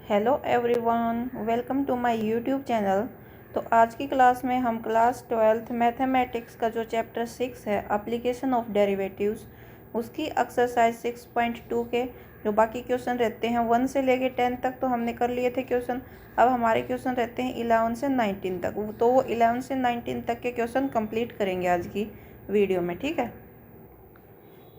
Hello everyone, welcome to my YouTube channel. तो आज की क्लास में हम क्लास 12th मैथमेटिक्स का जो चैप्टर 6 है एप्लीकेशन ऑफ डेरिवेटिव्स, उसकी एक्सरसाइज 6.2 के जो बाकी क्वेश्चन रहते हैं 1 से लेके 10 तक तो हमने कर लिए थे क्वेश्चन। अब हमारे क्वेश्चन रहते हैं 11 से 19 तक, तो वो 11 से 19 तक के क्वेश्चन कंप्लीट करेंगे आज की वीडियो में। ठीक है,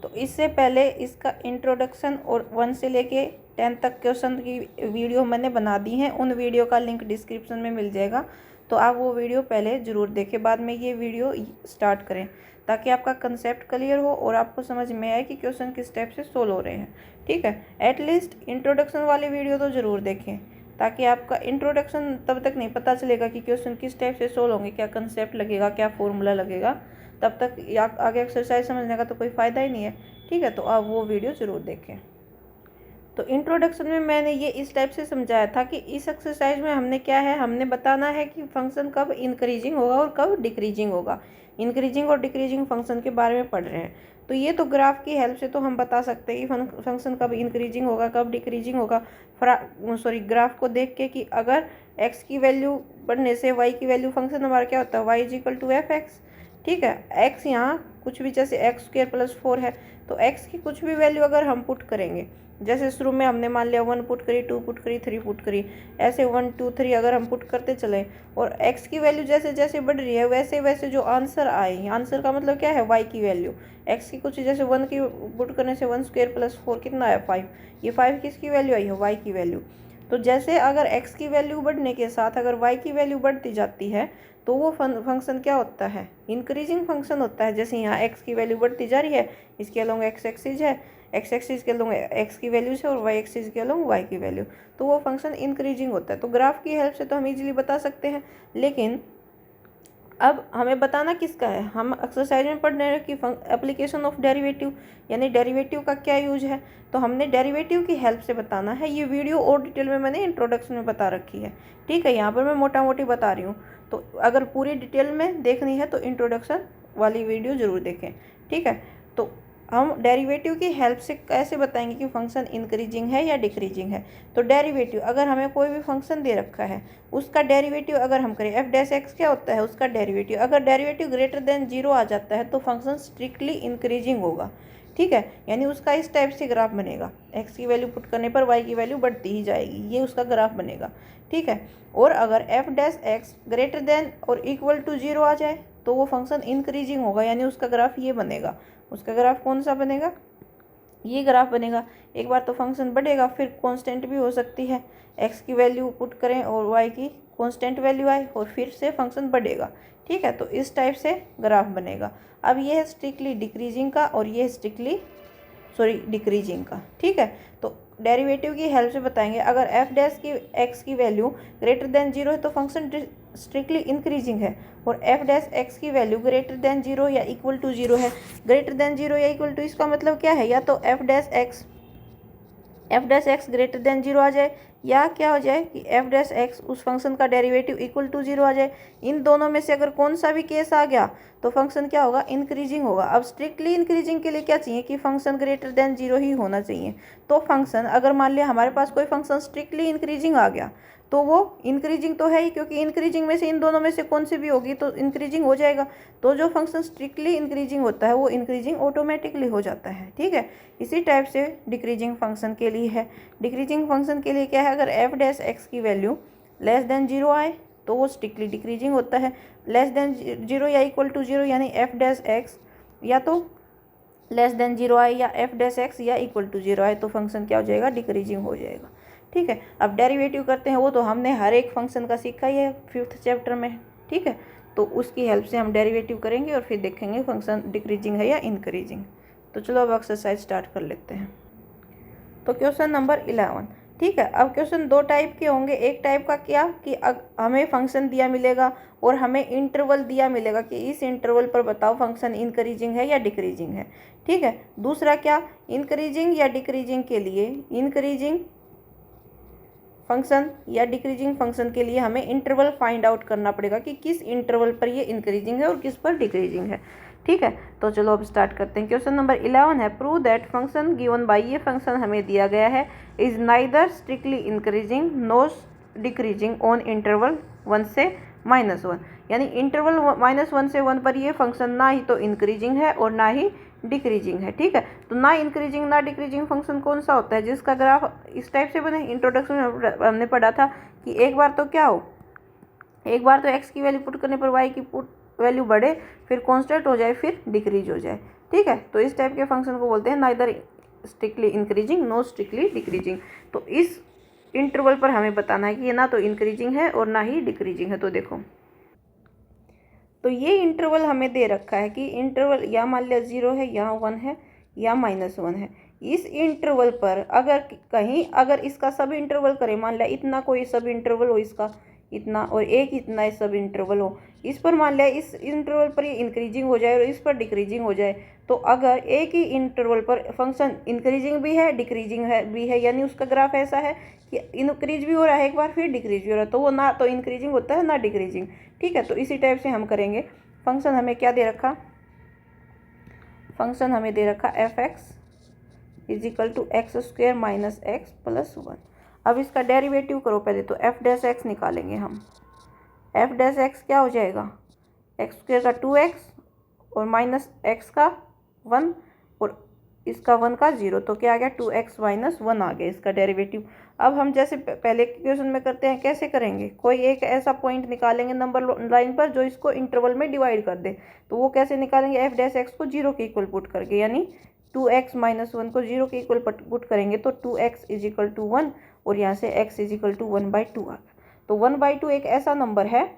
तो इससे पहले इसका इंट्रोडक्शन और 1 से लेके 10 तक क्वेश्चन की वीडियो मैंने बना दी है, उन वीडियो का लिंक डिस्क्रिप्शन में मिल जाएगा, तो आप वो वीडियो पहले ज़रूर देखें, बाद में ये वीडियो स्टार्ट करें ताकि आपका कंसेप्ट क्लियर हो और आपको समझ में आए कि क्वेश्चन किस टाइप से सोल्व हो रहे हैं। ठीक है, एटलीस्ट इंट्रोडक्शन वाली वीडियो तो ज़रूर देखें ताकि आपका इंट्रोडक्शन तब तक नहीं पता चलेगा कि क्वेश्चन किस टाइप से सोल्व होंगे, क्या कंसेप्ट लगेगा, क्या फॉर्मूला लगेगा, तब तक आगे एक्सरसाइज समझने का तो कोई फ़ायदा ही नहीं है। ठीक है, तो आप वो वीडियो ज़रूर देखें। तो इंट्रोडक्शन में मैंने ये इस टाइप से समझाया था कि इस एक्सरसाइज में हमने क्या है, हमने बताना है कि फंक्शन कब इंक्रीजिंग होगा और कब डिक्रीजिंग होगा। इंक्रीजिंग और डिक्रीजिंग फंक्शन के बारे में पढ़ रहे हैं, तो ये तो ग्राफ की हेल्प से तो हम बता सकते हैं कि फंक्शन कब इंक्रीजिंग होगा कब डिक्रीजिंग होगा। ग्राफ को देख के कि अगर एक्स की वैल्यू बढ़ने से वाई की वैल्यू, फंक्शन हमारा क्या होता है y is equal to f x. ठीक है, एक्स यहाँ कुछ भी, जैसे एक्स स्क्वायर प्लस 4 है, तो एक्स की कुछ भी वैल्यू अगर हम पुट करेंगे, जैसे शुरू में हमने मान लिया 1 पुट करी, 2 पुट करी, 3 पुट करी, ऐसे 1 2 3 अगर हम पुट करते चले और एक्स की वैल्यू जैसे जैसे बढ़ रही है वैसे वैसे जो आंसर आए, आंसर का मतलब क्या है वाई की वैल्यू, एक्स की कुछ जैसे 1 की पुट करने से 1 स्क्वायर प्लस 4 कितना है 5, ये 5 किसकी वैल्यू आई है वाई की वैल्यू। तो जैसे अगर एक्स की वैल्यू बढ़ने के साथ अगर वाई की वैल्यू बढ़ती जाती है तो वो फंक्शन क्या होता है इंक्रीजिंग फंक्शन होता है। जैसे यहाँ एक्स की वैल्यू बढ़ती जा रही है, इसके अलोंग एक्स एक्सिस है, एक्स एक्सिस के अलोंग एक्स की वैल्यूज है और वाई एक्सिस के अलोंग वाई की वैल्यू, तो वो फंक्शन इंक्रीजिंग होता है। तो ग्राफ की हेल्प से तो हम इजीली बता सकते हैं, लेकिन अब हमें बताना किसका है, हम एक्सरसाइज में पढ़ रहे हैं कि एप्लीकेशन ऑफ डेरिवेटिव, यानी डेरिवेटिव का क्या यूज है, तो हमने डेरिवेटिव की हेल्प से बताना है। ये वीडियो और डिटेल में मैंने इंट्रोडक्शन में बता रखी है। ठीक है, यहाँ पर मैं मोटा मोटी बता रही हूँ, तो अगर पूरी डिटेल में देखनी है तो इंट्रोडक्शन वाली वीडियो ज़रूर देखें। ठीक है, तो हम डेरिवेटिव की हेल्प से कैसे बताएंगे कि फंक्शन इंक्रीजिंग है या डिक्रीजिंग है। तो डेरिवेटिव, अगर हमें कोई भी फंक्शन दे रखा है उसका डेरिवेटिव अगर हम करें, एफ डैश एक्स क्या होता है उसका डेरिवेटिव, अगर डेरिवेटिव ग्रेटर देन 0 आ जाता है तो फंक्शन स्ट्रिक्टली इंक्रीजिंग होगा। ठीक है, यानी उसका इस टाइप से ग्राफ बनेगा, एक्स की वैल्यू पुट करने पर वाई की वैल्यू बढ़ती ही जाएगी, ये उसका ग्राफ बनेगा। ठीक है, और अगर F dash x greater than और इक्वल टू 0 आ जाए तो वो फंक्शन इंक्रीजिंग होगा, यानी उसका ग्राफ ये बनेगा। उसका ग्राफ कौन सा बनेगा, ये ग्राफ बनेगा। एक बार तो फंक्शन बढ़ेगा, फिर कांस्टेंट भी हो सकती है, एक्स की वैल्यू पुट करें और वाई की कांस्टेंट वैल्यू आए और फिर से फंक्शन बढ़ेगा। ठीक है, तो इस टाइप से ग्राफ बनेगा। अब ये है स्ट्रिक्टली डिक्रीजिंग का और ये है स्ट्रिक्टली डिक्रीजिंग का। ठीक है, तो डेरिवेटिव की हेल्प से बताएंगे, अगर एफ डैश की एक्स की वैल्यू ग्रेटर देन 0 है तो फंक्शन स्ट्रिक्टली इंक्रीजिंग है, और एफ डैश एक्स की वैल्यू ग्रेटर देन 0 या इक्वल टू 0 है। ग्रेटर देन 0 या इक्वल टू, इसका मतलब क्या है, या तो F dash x greater than 0 आ जाए, या क्या हो जाए कि एफ डैश एक्स उस फंक्शन का डेरिवेटिव इक्वल टू 0 आ जाए। इन दोनों में से अगर कौन सा भी केस आ गया तो फंक्शन क्या होगा इंक्रीजिंग होगा। अब स्ट्रिक्टली इंक्रीजिंग के लिए क्या चाहिए कि फंक्शन ग्रेटर देन 0 ही होना चाहिए। तो फंक्शन, अगर मान लिया हमारे पास कोई फंक्शन स्ट्रिक्टली इंक्रीजिंग आ गया तो वो इंक्रीजिंग तो है ही, क्योंकि इंक्रीजिंग में से इन दोनों में से कौन सी भी होगी तो इंक्रीजिंग हो जाएगा। तो जो फंक्शन स्ट्रिक्टली इंक्रीजिंग होता है वो इंक्रीजिंग ऑटोमेटिकली हो जाता है। ठीक है, इसी टाइप से डिक्रीजिंग फंक्शन के लिए है। डिक्रीजिंग फंक्शन के लिए क्या है, अगर एफ डैश एक्स की वैल्यू लेस देन 0 आए तो वो स्ट्रिक्टली डिक्रीजिंग होता है। लेस देन 0 या इक्वल टू 0 यानी एफ डैश एक्स या तो लेस देन 0 आए या एफ डैश एक्स या इक्वल टू 0 आए तो फंक्शन क्या हो जाएगा डिक्रीजिंग हो जाएगा। ठीक है, अब डेरिवेटिव करते हैं, वो तो हमने हर एक फंक्शन का सीखा ही है 5th चैप्टर में। ठीक है, तो उसकी हेल्प से हम डेरिवेटिव करेंगे और फिर देखेंगे फंक्शन डिक्रीजिंग है या इंक्रीजिंग। तो चलो अब एक्सरसाइज स्टार्ट कर लेते हैं। तो क्वेश्चन नंबर 11। ठीक है, अब क्वेश्चन दो टाइप के होंगे। एक टाइप का क्या कि हमें फंक्शन दिया मिलेगा और हमें इंटरवल दिया मिलेगा कि इस इंटरवल पर बताओ फंक्शन इंक्रीजिंग है या डिक्रीजिंग है। ठीक है, दूसरा क्या, इंक्रीजिंग या डिक्रीजिंग के लिए, इंक्रीजिंग फंक्शन या डिक्रीजिंग फंक्शन के लिए हमें इंटरवल फाइंड आउट करना पड़ेगा कि किस इंटरवल पर ये इंक्रीजिंग है और किस पर डिक्रीजिंग है। ठीक है, तो चलो अब स्टार्ट करते हैं। क्वेश्चन नंबर 11 है, prove that function given by, ये फंक्शन हमें दिया गया है, is neither strictly increasing no decreasing on interval 1 से -1, यानी इंटरवल -1 से 1 पर ये फंक्शन ना ही तो इंक्रीजिंग है और ना ही डिक्रीजिंग है। ठीक है, तो ना इंक्रीजिंग ना डिक्रीजिंग फंक्शन कौन सा होता है, जिसका ग्राफ इस टाइप से बने। इंट्रोडक्शन में हमने पढ़ा था कि एक बार तो क्या हो, एक बार तो x की वैल्यू पुट करने पर y की पुट वैल्यू बढ़े, फिर कांस्टेंट हो जाए, फिर डिक्रीज हो जाए। ठीक है, तो इस टाइप के फंक्शन को बोलते हैं neither strictly increasing no strictly decreasing. तो इस इंटरवल पर हमें बताना है कि ये ना तो इंक्रीजिंग है और ना ही डिक्रीजिंग है। तो देखो, तो ये इंटरवल हमें दे रखा है कि इंटरवल या मान लिया 0 है, या 1 है, या -1 है। इस इंटरवल पर अगर कहीं अगर इसका सब इंटरवल करें, मान लिया इतना कोई सब इंटरवल हो, इसका इतना और एक इतना सब इंटरवल हो, इस पर मान लिया इस इंटरवल पर ये इंक्रीजिंग हो जाए और इस पर डिक्रीजिंग हो जाए, तो अगर एक ही इंटरवल पर फंक्शन इंक्रीजिंग भी है डिक्रीजिंग है भी है, यानी उसका ग्राफ ऐसा है कि इंक्रीज भी हो रहा है एक बार, फिर डिक्रीज भी हो रहा है, तो वो ना तो इंक्रीजिंग होता है ना डिक्रीजिंग। ठीक है, तो इसी टाइप से हम करेंगे। फंक्शन हमें क्या दे रखा, फंक्शन हमें दे रखा f(x) = x² - x + 1। अब इसका डेरिवेटिव करो पहले, तो f' निकालेंगे हम। f' क्या हो जाएगा, x² का 2x और -x का 1 और इसका 1 का 0, तो क्या आ गया 2x - 1 आ गया इसका डेरिवेटिव। अब हम जैसे पहले के क्वेश्चन में करते हैं, कैसे करेंगे, कोई एक ऐसा पॉइंट निकालेंगे नंबर लाइन पर जो इसको इंटरवल में डिवाइड कर दे। तो वो कैसे निकालेंगे, f' को 0 के इक्वल पुट करके, यानी 2x - 1 को 0 के इक्वल पुट करेंगे, तो 2x = 1 और यहाँ से x = 1/2 आ गया। तो 1/2 एक ऐसा नंबर है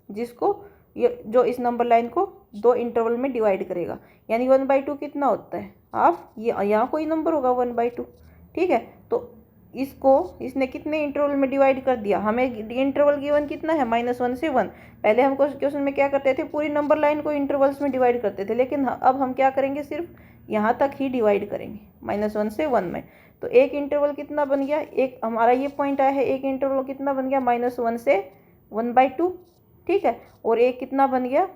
जिसको ये जो इस नंबर लाइन को दो इंटरवल में डिवाइड करेगा, यानी 1/2 कितना होता है, हाफ। ये यहाँ कोई नंबर होगा 1/2। ठीक है, तो इसको इसने कितने इंटरवल में डिवाइड कर दिया, हमें इंटरवल गिवन कितना है, -1 से 1। पहले हम क्वेश्चन में क्या करते थे, पूरी नंबर लाइन को इंटरवल्स में डिवाइड करते थे, लेकिन अब हम क्या करेंगे, सिर्फ यहाँ तक ही डिवाइड करेंगे, -1 से 1 में। तो एक इंटरवल कितना बन गया, एक हमारा ये पॉइंट आया है, एक इंटरवल कितना बन गया, -1 से 1/2। ठीक है, और एक कितना बन गया,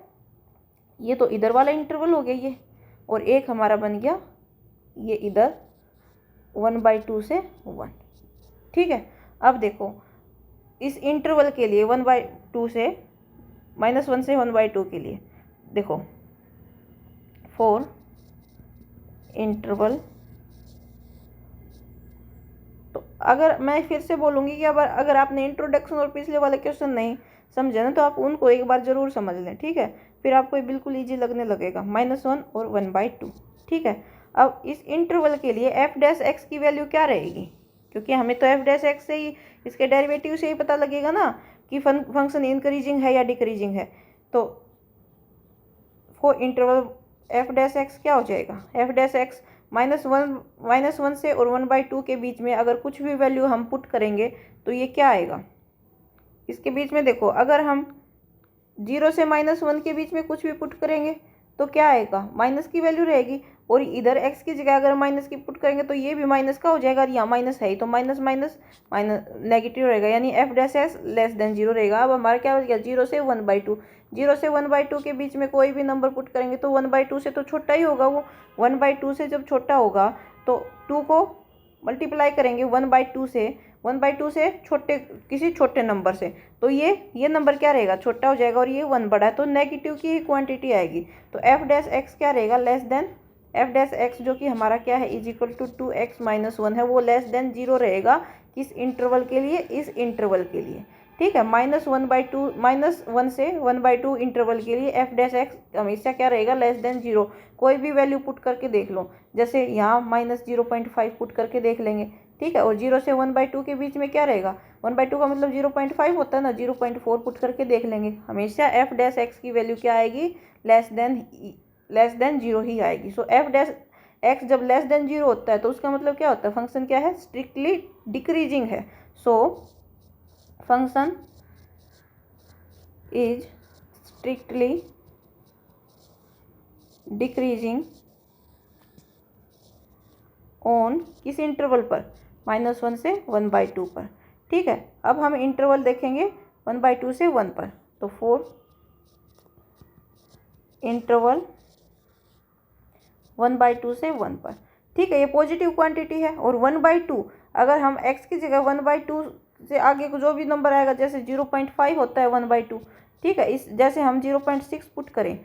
ये तो इधर वाला इंटरवल हो गया ये, और एक हमारा बन गया ये इधर 1/2 से 1। ठीक है, अब देखो इस इंटरवल के लिए 1/2 से -1 से 1/2 के लिए देखो, फॉर इंटरवल, तो अगर मैं फिर से बोलूँगी कि अगर आपने इंट्रोडक्शन और पिछले वाले क्वेश्चन नहीं समझे ना, तो आप उनको एक बार ज़रूर समझ लें। ठीक है, फिर आपको ये बिल्कुल ईजी लगने लगेगा, -1 और 1/2। ठीक है, अब इस इंटरवल के लिए f' की वैल्यू क्या रहेगी, क्योंकि हमें तो f' से ही इसके डेरिवेटिव से ही पता लगेगा ना कि फंक्शन इंक्रीजिंग है या डिक्रीजिंग है। तो फॉर इंटरवल f' क्या हो जाएगा, f' -1 से और 1/2 के बीच में अगर कुछ भी वैल्यू हम पुट करेंगे तो ये क्या आएगा, इसके बीच में देखो, अगर हम 0 से -1 के बीच में कुछ भी पुट करेंगे तो क्या आएगा, माइनस की वैल्यू रहेगी, और इधर x की जगह अगर माइनस की पुट करेंगे तो ये भी माइनस का हो जाएगा, और यहाँ माइनस है ही, तो माइनस माइनस माइनस नेगेटिव रहेगा, यानी f' <= 0 रहेगा। अब हमारा क्या हो गया, 0 से 1/2, 0 से 1/2 के बीच में कोई भी नंबर पुट करेंगे तो 1/2 से तो छोटा ही होगा वो। 1/2 से जब छोटा होगा तो 2 को मल्टीप्लाई करेंगे 1/2 से छोटे किसी छोटे नंबर से, तो ये नंबर क्या रहेगा, छोटा हो जाएगा, और ये 1 बड़ा है, तो नेगेटिव की ही क्वांटिटी आएगी। तो f' क्या रहेगा, लेस देन f' जो कि हमारा क्या है, = 2x - 1 है, वो लेस देन 0 रहेगा किस इंटरवल के लिए, इस इंटरवल के लिए। ठीक है, -1 से 1/2 इंटरवल के लिए f' हमेशा क्या रहेगा, लेस देन 0। कोई भी वैल्यू पुट करके देख लो, जैसे यहाँ -0.5 पुट करके देख लेंगे। ठीक है, और 0 से 1/2 के बीच में क्या रहेगा, 1/2 का मतलब 0.5 होता है ना, 0.4 पुट करके देख लेंगे। हमेशा f' की वैल्यू क्या आएगी, लेस देन 0 ही आएगी। सो f' जब लेस देन 0 होता है तो उसका मतलब क्या होता है, फंक्शन क्या है, स्ट्रिक्टली डिक्रीजिंग है। सो function is strictly decreasing on किस इंटरवल पर, -1 से 1/2 पर। ठीक है, अब हम इंटरवल देखेंगे 1/2 से 1 पर, तो फॉर इंटरवल 1/2 से 1 पर। ठीक है, ये पॉजिटिव क्वांटिटी है। और 1/2 अगर हम x की जगह 1/2 से आगे को जो भी नंबर आएगा, जैसे 0.5 होता है 1/2, ठीक है, इस जैसे हम 0.6 पुट करें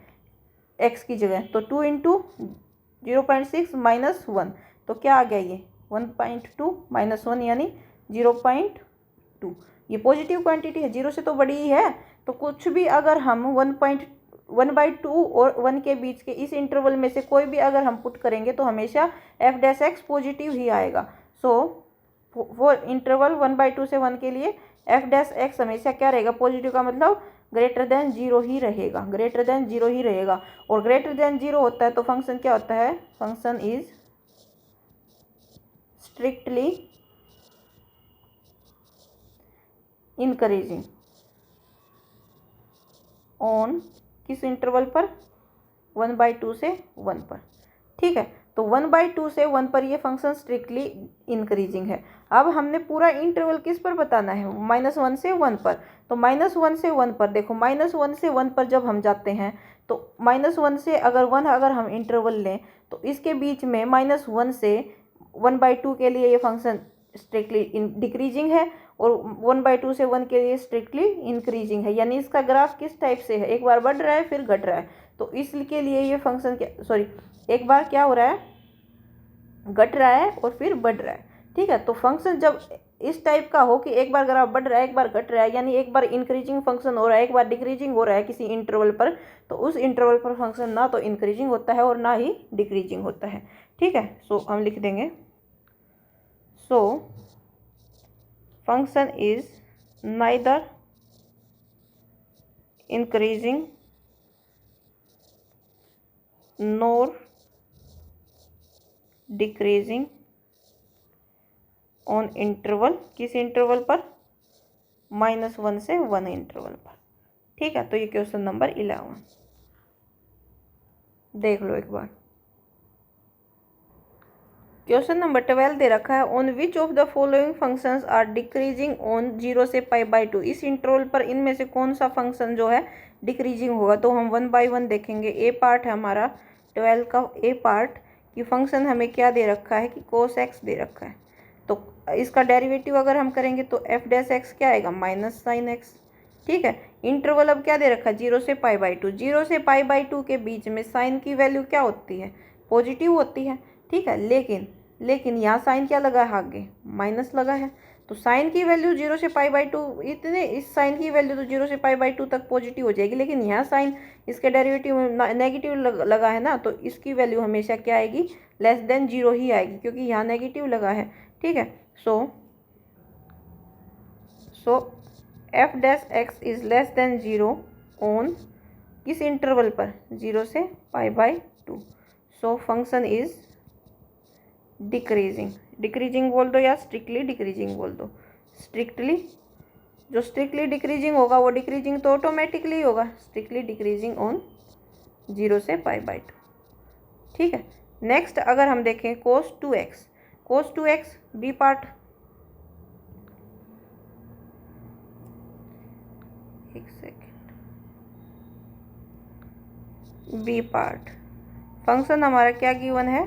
x की जगह, तो 2 इंटू 0.6 माइनस 1, तो क्या आ गया ये 1.2 माइनस 1 यानी 0.2। ये पॉजिटिव क्वांटिटी है, 0 से तो बड़ी ही है। तो कुछ भी अगर हम 1/2 और 1 के बीच के इस इंटरवल में से कोई भी अगर हम पुट करेंगे तो हमेशा f' पॉजिटिव ही आएगा। सो वो इंटरवल 1/2 से 1 के लिए f' हमेशा क्या रहेगा, पॉजिटिव का मतलब ग्रेटर देन 0 ही रहेगा, ग्रेटर देन 0 ही रहेगा। और ग्रेटर देन 0 होता है तो फंक्शन क्या होता है, function is strictly encouraging on किस इंटरवल पर, 1/2 से 1 पर। ठीक है, तो 1/2 से 1 पर ये फंक्शन स्ट्रिक्टली इंक्रीजिंग है। अब हमने पूरा इंटरवल किस पर बताना है, -1 से 1 पर। तो -1 से 1 पर देखो, -1 से 1 पर जब हम जाते हैं तो -1 से अगर 1 अगर हम इंटरवल लें तो इसके बीच में -1 से 1/2 के लिए ये फंक्शन स्ट्रिक्टली डिक्रीजिंग है और 1/2 से 1 के लिए स्ट्रिक्टली इंक्रीजिंग है। यानी इसका ग्राफ किस टाइप से है, एक बार बढ़ रहा है फिर घट रहा है। तो इसके लिए ये फंक्शन एक बार क्या हो रहा है, घट रहा है और फिर बढ़ रहा है। ठीक है, तो फंक्शन जब इस टाइप का हो कि एक बार ग्राफ बढ़ रहा है एक बार घट रहा है, यानी एक बार इंक्रीजिंग फंक्शन हो रहा है एक बार डिक्रीजिंग हो रहा है किसी इंटरवल पर, तो उस इंटरवल पर फंक्शन ना तो इंक्रीजिंग होता है और ना ही डिक्रीजिंग होता है। ठीक है, सो हम लिख देंगे, सो function is neither increasing NOR decreasing on interval, किस इंटरवल पर, -1 से 1 इंटरवल पर। ठीक है, तो ये क्वेश्चन नंबर 11 देख लो एक बार। क्वेश्चन नंबर 12 दे रखा है, on which of the following functions are decreasing on 0 से π/2। इस इंटरवल पर इनमें से कौन सा फंक्शन जो है डिक्रीजिंग होगा। तो हम 1 बाय 1 देखेंगे। ए पार्ट है हमारा 12 का, ए पार्ट की फंक्शन हमें क्या दे रखा है कि cos x दे रखा है। तो इसका डेरिवेटिव अगर हम करेंगे तो f' क्या आएगा, -sin x। ठीक है, इंटरवल अब क्या दे रखा है, 0 से π/2। 0 से π/2 के बीच में साइन की वैल्यू क्या होती है, पॉजिटिव होती है। ठीक है, लेकिन यहाँ साइन क्या लगा है, आगे माइनस लगा है। तो साइन की वैल्यू 0 से π/2, इतने इस साइन की वैल्यू तो 0 से π/2 तक पॉजिटिव हो जाएगी, लेकिन यहाँ साइन इसके डेरिवेटिव में नेगेटिव लगा है ना, तो इसकी वैल्यू हमेशा क्या आएगी, लेस देन 0 ही आएगी, क्योंकि यहाँ नेगेटिव लगा है। ठीक है, सो f' is less than 0 on किस इंटरवल पर, 0 से π/2। सो फंक्शन इज डिक्रीजिंग बोल दो या स्ट्रिक्टली डिक्रीजिंग बोल दो। स्ट्रिक्टली, जो स्ट्रिक्टली डिक्रीजिंग होगा वो डिक्रीजिंग तो ऑटोमेटिकली होगा, स्ट्रिक्टली डिक्रीजिंग ऑन 0 से π/2। ठीक है, नेक्स्ट अगर हम देखें cos 2x बी पार्ट, एक सेकेंड, बी पार्ट फंक्शन हमारा क्या गिवन है,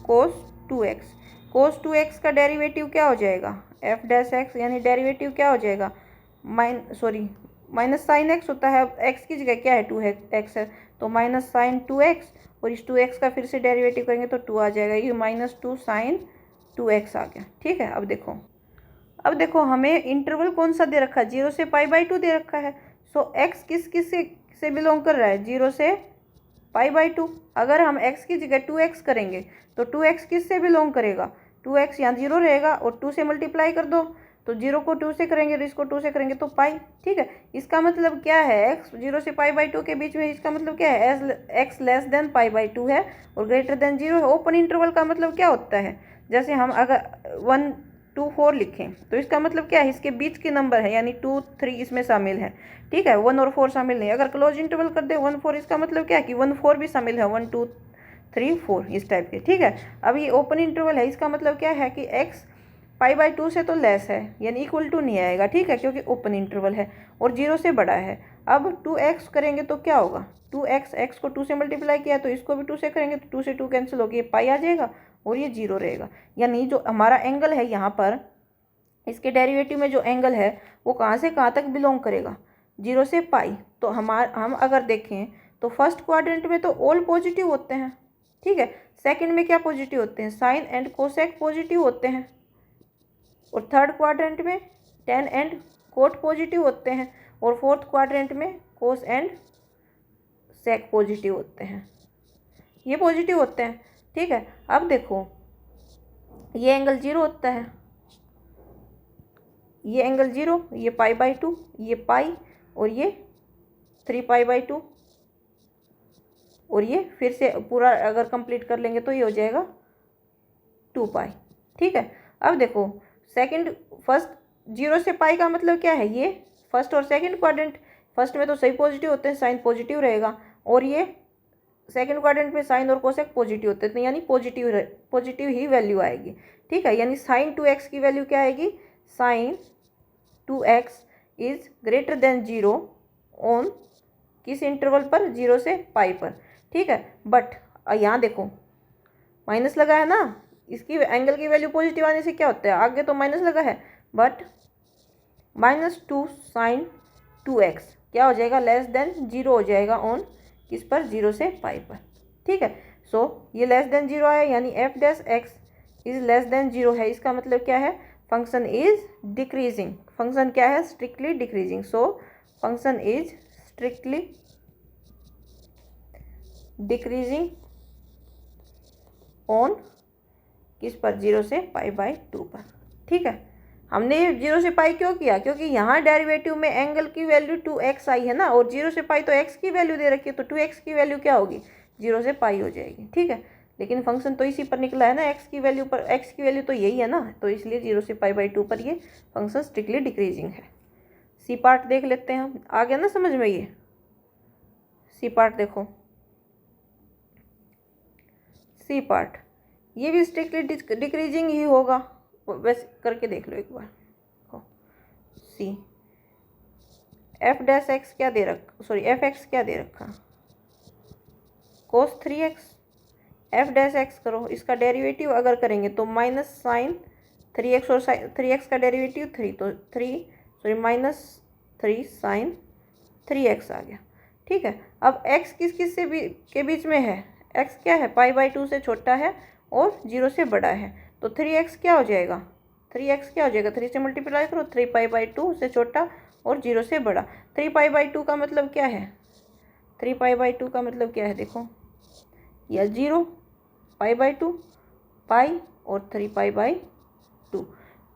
cos 2x का डेरिवेटिव क्या हो जाएगा, f' यानी डेरिवेटिव क्या हो जाएगा, माइनस साइन x होता है। अब x की जगह क्या है, 2x है, तो -sin 2x, और इस 2x का फिर से डेरिवेटिव करेंगे तो 2 आ जाएगा, ये -2 sin 2x आ गया। ठीक है, अब देखो हमें इंटरवल कौन सा दे रखा है, 0 से π/2 दे रखा है। सो x किस से बिलोंग कर रहा है, 0 से π/2। अगर हम x की जगह 2x करेंगे तो 2x किस से बिलोंग करेगा, 2x यहाँ 0 रहेगा और 2 से मल्टीप्लाई कर दो, तो 0 को 2 से करेंगे और इसको 2 से करेंगे तो पाई। ठीक है, इसका मतलब क्या है, x 0 से π/2 के बीच में, इसका मतलब क्या है, x लेस देन π/2 है और ग्रेटर देन 0 है। ओपन इंटरवल का मतलब क्या होता है, जैसे हम अगर 1 2 4 लिखें तो इसका मतलब क्या है, इसके बीच के नंबर है, यानी 2 3 इसमें शामिल है। ठीक है, 1 और 4 शामिल नहीं। अगर क्लोज इंटरवल कर दे 1 4, इसका मतलब क्या है कि 1 4 भी शामिल है, 1 2 3 4 इस टाइप के। ठीक है, अब ये ओपन इंटरवल है, इसका मतलब क्या है कि x π/2 से तो लेस है, यानी इक्वल टू नहीं आएगा, ठीक है, क्योंकि ओपन इंटरवल है और 0 से बड़ा है। अब 2x करेंगे तो क्या होगा, 2x, x को 2 से मल्टीप्लाई किया तो इसको भी 2 से करेंगे तो 2 से 2 कैंसिल होगी, ये पाई आ जाएगा और ये 0 रहेगा। यानी जो हमारा एंगल है यहाँ पर, इसके डेरिवेटिव में जो एंगल है वो कहाँ से कहाँ तक बिलोंग करेगा, 0 से पाई। तो हम अगर देखें तो फर्स्ट क्वाड्रेंट में तो ऑल पॉजिटिव होते हैं, ठीक है। सेकंड में क्या पॉजिटिव होते हैं, साइन एंड कोसेक पॉजिटिव होते हैं। और थर्ड क्वाड्रेंट में टेन एंड कोट पॉजिटिव होते हैं। और फोर्थ क्वाड्रेंट में कोस एंड सेक पॉजिटिव होते हैं, ये पॉजिटिव होते हैं, ठीक है। अब देखो ये एंगल 0 होता है, ये एंगल 0, ये π/2, ये पाई और ये 3π/2 और ये फिर से पूरा अगर कंप्लीट कर लेंगे तो ये हो जाएगा 2π, ठीक है। अब देखो सेकंड फर्स्ट 0 से पाई का मतलब क्या है, ये फर्स्ट और सेकंड क्वाड्रेंट, फर्स्ट में तो सही पॉजिटिव होते हैं, साइन पॉजिटिव रहेगा, और ये सेकंड क्वाड्रेंट में साइन और कोसेक पॉजिटिव होते हैं, यानी पॉजिटिव ही वैल्यू आएगी, ठीक है। यानी साइन 2x की वैल्यू क्या आएगी, sine 2x is greater than 0 on किस इंटरवल पर, 0 से पाई पर, ठीक है। बट यहाँ देखो माइनस लगा है ना, इसकी एंगल की वैल्यू पॉजिटिव आने से क्या होता है, आगे तो माइनस लगा है, बट -2 साइन 2x क्या हो जाएगा, लेस देन 0 हो जाएगा ऑन किस पर, 0 से पाई पर, ठीक है। सो ये लेस देन 0 आया, यानी f' इज लेस देन 0 है। इसका मतलब क्या है, फंक्शन इज डिक्रीजिंग, फंक्शन क्या है, strictly decreasing. So function is strictly decreasing on किस पर, 0 से π/2 पर, ठीक है। हमने 0 से पाई क्यों किया, क्योंकि यहाँ डेरिवेटिव में एंगल की वैल्यू 2x आई है ना, और 0 से पाई तो x की वैल्यू दे रखी है, तो 2x की वैल्यू क्या होगी, 0 से पाई हो जाएगी, ठीक है। लेकिन फंक्शन तो इसी पर निकला है ना, x की वैल्यू पर, x की वैल्यू तो यही है ना, तो इसलिए 0 से π/2 पर ये फंक्शन स्ट्रिक्टली डिक्रीजिंग है। सी पार्ट देख लेते हैं हम, आ गया ना समझ में, ये सी पार्ट देखो, सी पार्ट ये भी स्ट्रिक्टली डिक्रीजिंग ही होगा, वैसे करके देख लो एक बार। सी f' क्या दे रखा, सॉरी fx क्या दे रखा, cos 3x, f' करो, इसका डेरिवेटिव अगर करेंगे तो माइनस साइन 3x और 3x का डेरिवेटिव 3, तो 3 साइन 3x आ गया, ठीक है। अब x किस किस से भी के बीच में है, x क्या है, π/2 से छोटा है और 0 से बड़ा है, तो 3x क्या हो जाएगा, 3 से मल्टीप्लाई करो, 3π/2 से छोटा और 0 से बड़ा। 3π/2 का मतलब क्या है, 3π/2 का मतलब क्या है, देखो या 0 π/2 पाई और 3π/2,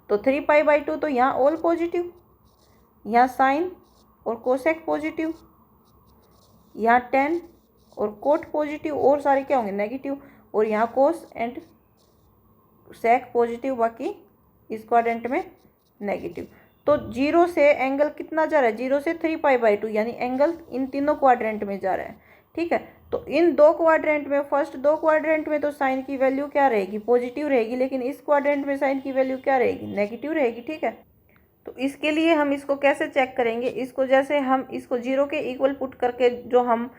तो 3π/2 तो यहाँ ऑल पॉजिटिव, यहाँ साइन और कोसेक पॉजिटिव, यहाँ टेन और कोट पॉजिटिव, और सारे क्या होंगे नेगेटिव, और यहाँ कोस एंड सेक पॉजिटिव, बाकी इस क्वाड्रेंट में नेगेटिव। तो 0 से एंगल कितना जा रहा है, 0 से 3π/2, यानी एंगल इन तीनों क्वाड्रेंट में जा रहा है, ठीक है। तो इन दो क्वाड्रेंट में, फर्स्ट दो क्वाड्रेंट में तो साइन की वैल्यू क्या रहेगी, पॉजिटिव रहेगी, लेकिन इस क्वाड्रेंट में साइन की वैल्यू क्या रहेगी, नेगेटिव रहेगी, ठीक है। तो इसके लिए हम इसको कैसे चेक करेंगे, इसको जैसे हम इसको 0 के इक्वल पुट करके जो हम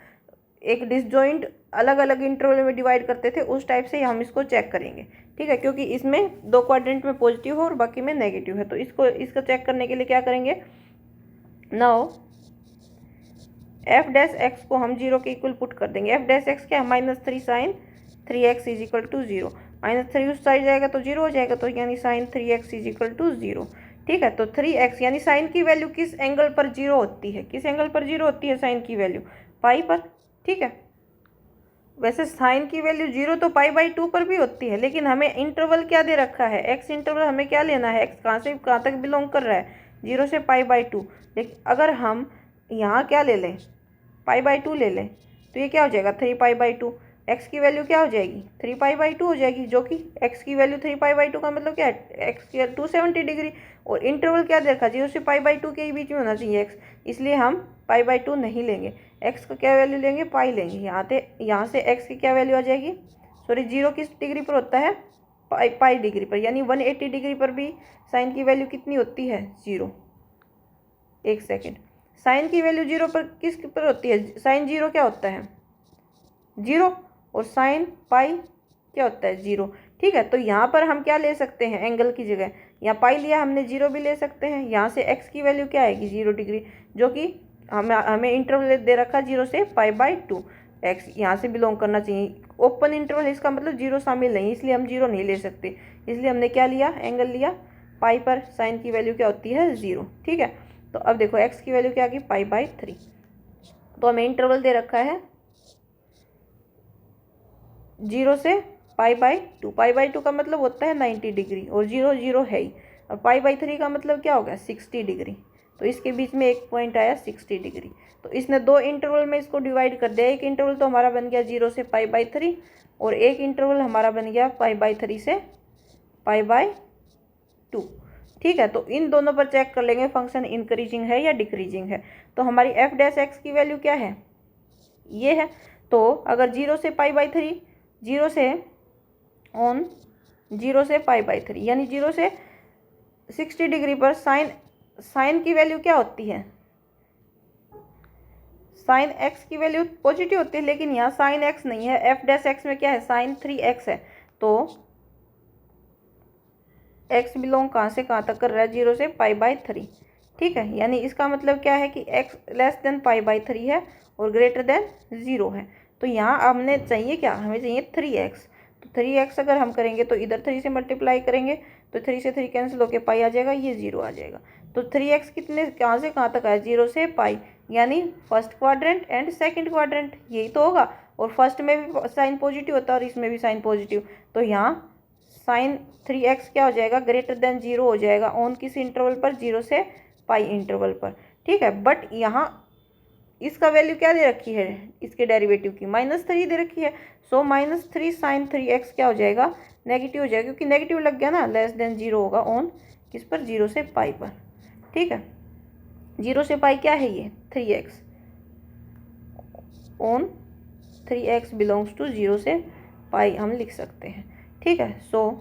एक डिसजॉइंट अलग अलग इंटरवल में डिवाइड करते थे, उस टाइप से हम इसको चेक करेंगे, ठीक है, क्योंकि इसमें दो क्वाड्रेंट में पॉजिटिव है और बाकी में नेगेटिव है। तो इसको चेक करने के लिए क्या करेंगे, नाउ f' को हम 0 के इक्वल पुट कर देंगे। f' क्या है, -3 sign 3x is equal to 0, -3 उस साइड जाएगा तो 0 हो जाएगा, तो यानी sign 3x is equal to 0, ठीक है। तो 3x यानी साइन की वैल्यू किस एंगल पर 0 होती है, किस एंगल पर 0 होती है साइन की वैल्यू, पाई पर, ठीक है। वैसे साइन की वैल्यू 0 तो π/2 पर भी होती है, लेकिन हमें इंटरवल क्या दे रखा है, x इंटरवल हमें क्या लेना है, x कहाँ से कहाँ तक बिलोंग कर रहा है, 0 से π/2। लेकिन अगर हम यहाँ क्या ले लें, π/2 ले लें, तो ये क्या हो जाएगा, 3π/2, x की वैल्यू क्या हो जाएगी, 3π/2 हो जाएगी, जो कि x की वैल्यू 3π/2 का मतलब क्या है, x की 270 डिग्री, और इंटरवल क्या देखा, 0 से π/2 के बीच में होना चाहिए x, इसलिए हम π/2 नहीं लेंगे, x का क्या वैल्यू लेंगे, पाई लेंगे। यहाँ से x की क्या वैल्यू आ जाएगी, सॉरी 0 किस डिग्री पर होता है, पाई डिग्री पर, यानी 180 डिग्री पर भी साइन की वैल्यू कितनी होती है? 0। एक सेकेंड, साइन की वैल्यू 0 पर किस पर होती है? साइन 0 क्या होता है? 0। और साइन पाई क्या होता है? 0। ठीक है, तो यहाँ पर हम क्या ले सकते हैं एंगल की जगह? यहाँ पाई लिया हमने, 0 भी ले सकते हैं। यहाँ से एक्स की वैल्यू क्या आएगी? 0 डिग्री, जो कि हमें इंटरवल दे रखा 0 से π/2। एक्स यहाँ से बिलोंग करना चाहिए, ओपन इंटरवल, इसका मतलब 0 शामिल नहीं, इसलिए हम 0 नहीं ले सकते। इसलिए हमने क्या लिया? एंगल लिया। पाई पर साइन की वैल्यू क्या होती है? 0। ठीक है, तो अब देखो एक्स की वैल्यू क्या आ गई? π/3। तो हमें इंटरवल दे रखा है 0 से π/2। π/2 का मतलब होता है 90 डिग्री, और 0 0 है ही, और π/3 का मतलब क्या होगा? 60 डिग्री। तो इसके बीच में एक पॉइंट आया 60 डिग्री। तो इसने दो इंटरवल में इसको डिवाइड कर दिया। एक इंटरवल तो हमारा बन गया 0 से π/3, और एक इंटरवल हमारा बन गया π/3 से π/2। ठीक है, तो इन दोनों पर चेक कर लेंगे फंक्शन इंक्रीजिंग है या डिक्रीजिंग है। तो हमारी f' की वैल्यू क्या है? ये है। तो अगर 0 से π/3, 0 से ऑन 0 से π/3, यानी 0 से 60 डिग्री पर साइन की वैल्यू क्या होती है? साइन एक्स की वैल्यू पॉजिटिव होती है, लेकिन यहाँ साइन एक्स नहीं है, f' में क्या है? साइन 3x है। तो x बिलोंग कहाँ से कहाँ तक कर रहा है? 0 से π/3। ठीक है, यानी इसका मतलब क्या है कि x लेस देन π/3 है और ग्रेटर देन 0 है। तो यहाँ हमने चाहिए क्या? हमें चाहिए 3x। तो 3x अगर हम करेंगे तो इधर 3 से मल्टीप्लाई करेंगे, तो 3 से 3 कैंसिल होकर पाई आ जाएगा, ये 0 आ जाएगा। तो 3x कितने कहाँ से कहाँ तक आया? 0 से पाई, यानी first quadrant and second quadrant, यही तो होगा। और फर्स्ट में भी साइन पॉजिटिव होता है और इसमें भी साइन पॉजिटिव, तो यहाँ साइन 3x क्या हो जाएगा? ग्रेटर देन 0 हो जाएगा। ऑन किस इंटरवल पर? 0 से पाई इंटरवल पर। ठीक है, बट यहाँ इसका वैल्यू क्या दे रखी है? इसके डेरिवेटिव की -3 दे रखी है। सो -3 साइन 3x क्या हो जाएगा? नेगेटिव हो जाएगा, क्योंकि नेगेटिव लग गया ना, लेस देन 0 होगा ऑन किस पर? 0 से पाई पर। ठीक है, 0 से पाई क्या है? ये 3x on 3x belongs to 0 से पाई हम लिख सकते हैं। ठीक है, सो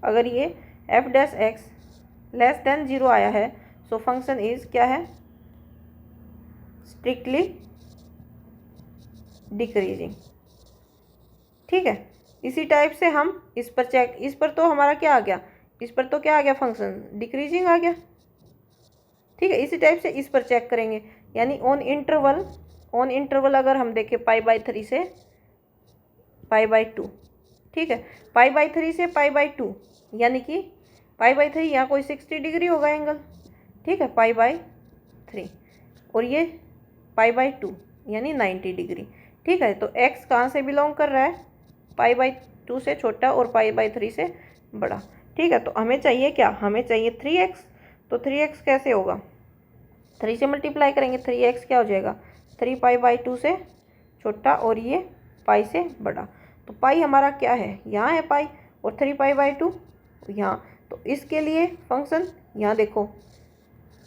अगर ये f' लेस देन 0 आया है, सो फंक्शन इज क्या है? Strictly decreasing. ठीक है, इसी टाइप से हम इस पर चेक, इस पर तो हमारा क्या आ गया? इस पर तो क्या आ गया? फंक्शन डिक्रीजिंग आ गया। ठीक है, इसी टाइप से इस पर चेक करेंगे, यानी ऑन इंटरवल अगर हम देखें π/3 से π/2। ठीक है, π/3 से π/2, यानी कि π/3 यहाँ कोई 60 डिग्री होगा एंगल। ठीक है, π/3, और ये π/2 यानी 90 डिग्री। ठीक है, तो x कहाँ से बिलोंग कर रहा है? π/2 से छोटा और π/3 से बड़ा। ठीक है, तो हमें चाहिए क्या? हमें चाहिए 3x। तो 3x कैसे होगा? 3 से मल्टीप्लाई करेंगे, 3x क्या हो जाएगा? 3 π/2 से छोटा और ये पाई से बड़ा। तो पाई हमारा क्या है? यहाँ है पाई, और 3 π/2 यहाँ। तो इसके लिए फंक्शन यहाँ देखो,